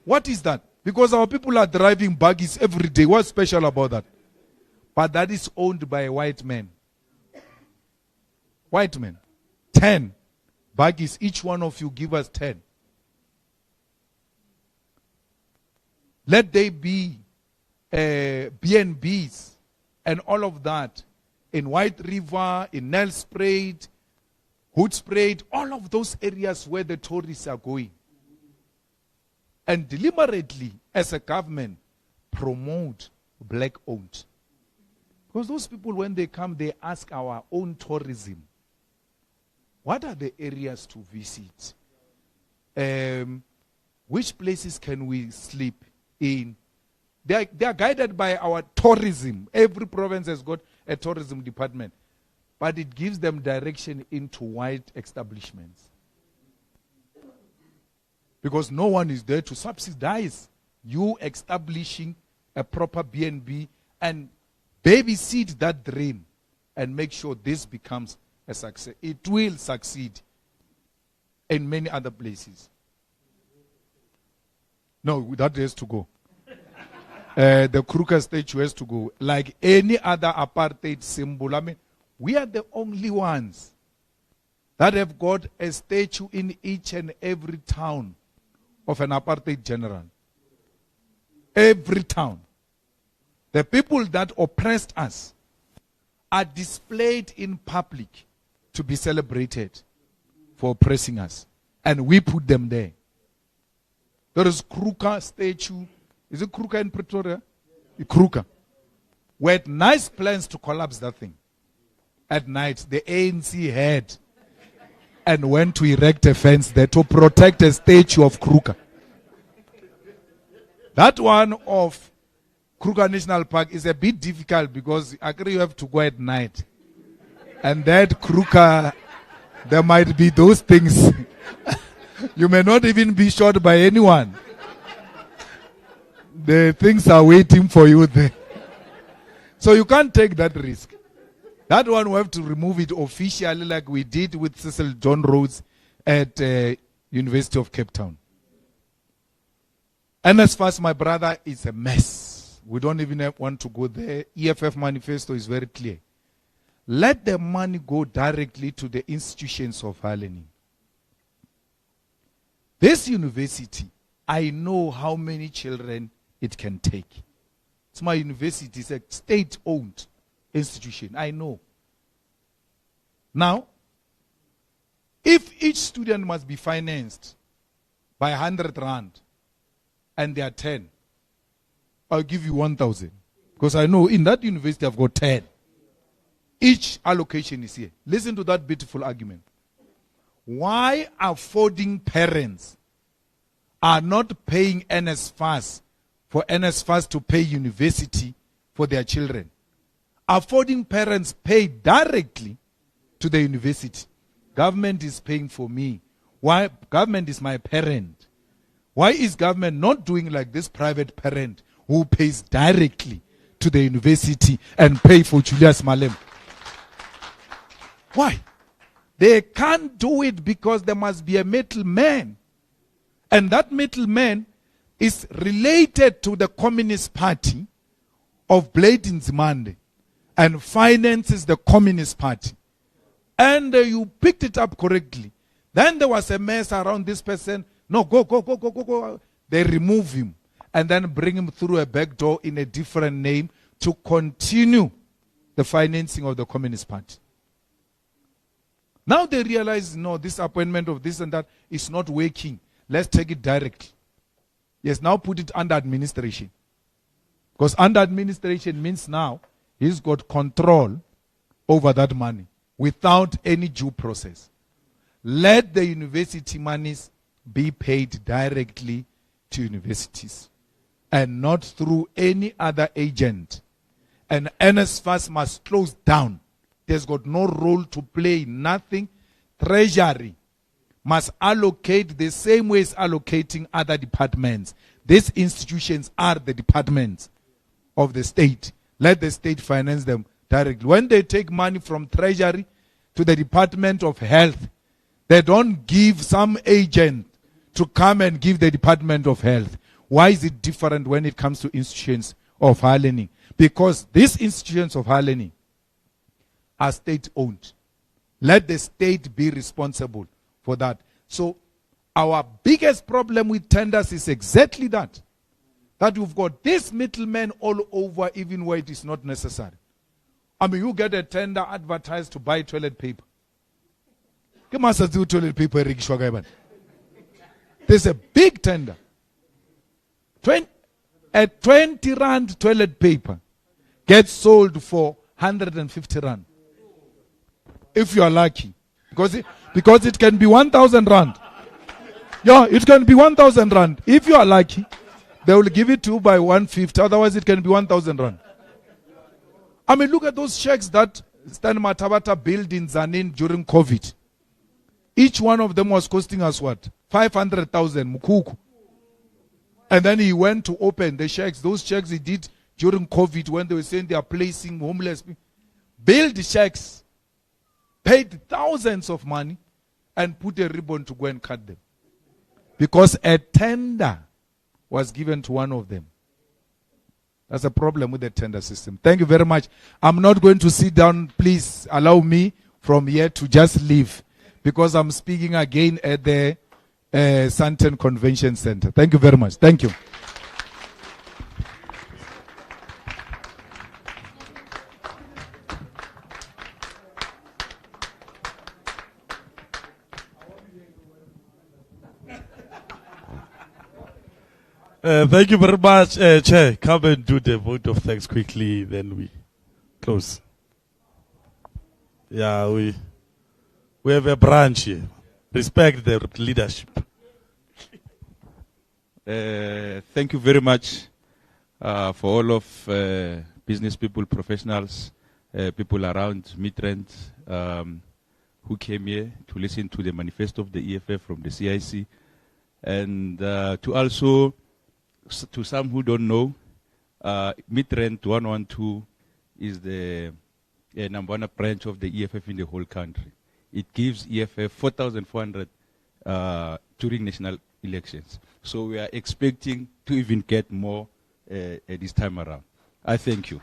What is that? Because our people are driving buggies every day. What's special about that? But that is owned by a white man. White men. 10 buggies. Each one of you give us 10. Let they be B&Bs and all of that in White River, in Nelspruit, Hoedspruit, all of those areas where the tourists are going. And deliberately, as a government, promote black-owned. Because those people, when they come, they ask our own tourism, what are the areas to visit? Which places can we sleep in? They are guided by our tourism. Every province has got a tourism department. But it gives them direction into white establishments. Because no one is there to subsidize you establishing a proper B&B and babysit that dream and make sure this becomes a success. It will succeed in many other places. No, that has to go. The Kruger statue has to go. Like any other apartheid symbol, I mean, we are the only ones that have got a statue in each and every town of an apartheid general. Every town. The people that oppressed us are displayed in public to be celebrated for oppressing us. And we put them there. There is Kruger statue. Is it Kruger in Pretoria? Kruger. We had nice plans to collapse that thing. At night, the ANC had and went to erect a fence there to protect a statue of Kruger. That one of Kruger National Park is a bit difficult because I agree you have to go at night. And that Kruger, there might be those things. You may not even be shot by anyone. The things are waiting for you there. So you can't take that risk. That one we have to remove it officially like we did with Cecil John Rhodes at University of Cape Town. And as far as my brother, it's a mess. We don't even want to go there. EFF manifesto is very clear. Let the money go directly to the institutions of higher learning. This university, I know how many children it can take. It's my university. It's a state-owned institution. I know. Now, if each student must be financed by 100 rand and there are 10, I'll give you 1,000. Because I know in that university I've got 10. Each allocation is here. Listen to that beautiful argument. Why affording parents are not paying NSFAS for NSFAS to pay university for their children? Affording parents pay directly to the university. Government is paying for me. Why? Government is my parent. Why is government not doing like this private parent who pays directly to the university and pay for Julius Malema? Why? They can't do it because there must be a middleman. And that middleman is related to the Communist Party of Blade Nzimande and finances the Communist Party. And you picked it up correctly. Then there was a mess around this person. No, go. They remove him and then bring him through a back door in a different name to continue the financing of the Communist Party. Now they realize, no, this appointment of this and that is not working. Let's take it directly. Yes, now put it under administration. Because under administration means now he's got control over that money without any due process. Let the university monies be paid directly to universities and not through any other agent. And NSFAS must close down. There's got no role to play, nothing. Treasury must allocate the same way as allocating other departments. These institutions are the departments of the state. Let the state finance them directly. When they take money from Treasury to the Department of Health, they don't give some agent to come and give the Department of Health. Why is it different when it comes to institutions of higher learning? Because these institutions of higher learning are state-owned. Let the state be responsible for that. So our biggest problem with tenders is exactly that. That you've got this middleman all over even where it is not necessary. I mean, you get a tender advertised to buy toilet paper. Toilet paper. There's a big tender. A 20 rand toilet paper gets sold for 150 rand. If you are lucky. Because it can be 1,000 rand. Yeah, it can be 1,000 rand. If you are lucky, they will give it to you by 150. Otherwise, it can be 1,000 rand. I mean, look at those checks that Stan Matabata built in Zanin during COVID. Each one of them was costing us what? 500,000 mukuku. And then he went to open the checks. Those checks he did during COVID when they were saying they are placing homeless people. Build the checks. Paid thousands of money and put a ribbon to go and cut them. Because a tender was given to one of them. That's a problem with the tender system. Thank you very much. I'm not going to sit down. Please allow me from here to just leave. Because I'm speaking again at the Sandton Convention Center. Thank you very much. Thank you. Thank you very much, Chair. Come and do the vote of thanks quickly, then we close. Yeah, we have a branch here. Respect the leadership. Thank you very much for all of business people, professionals, people around Midrand who came here to listen to the manifesto of the EFF from the CIC. And to also, to some who don't know, Midrand 112 is the number one branch of the EFF in the whole country. It gives EFF 4,400 during national elections. So we are expecting to even get more this time around. I thank you.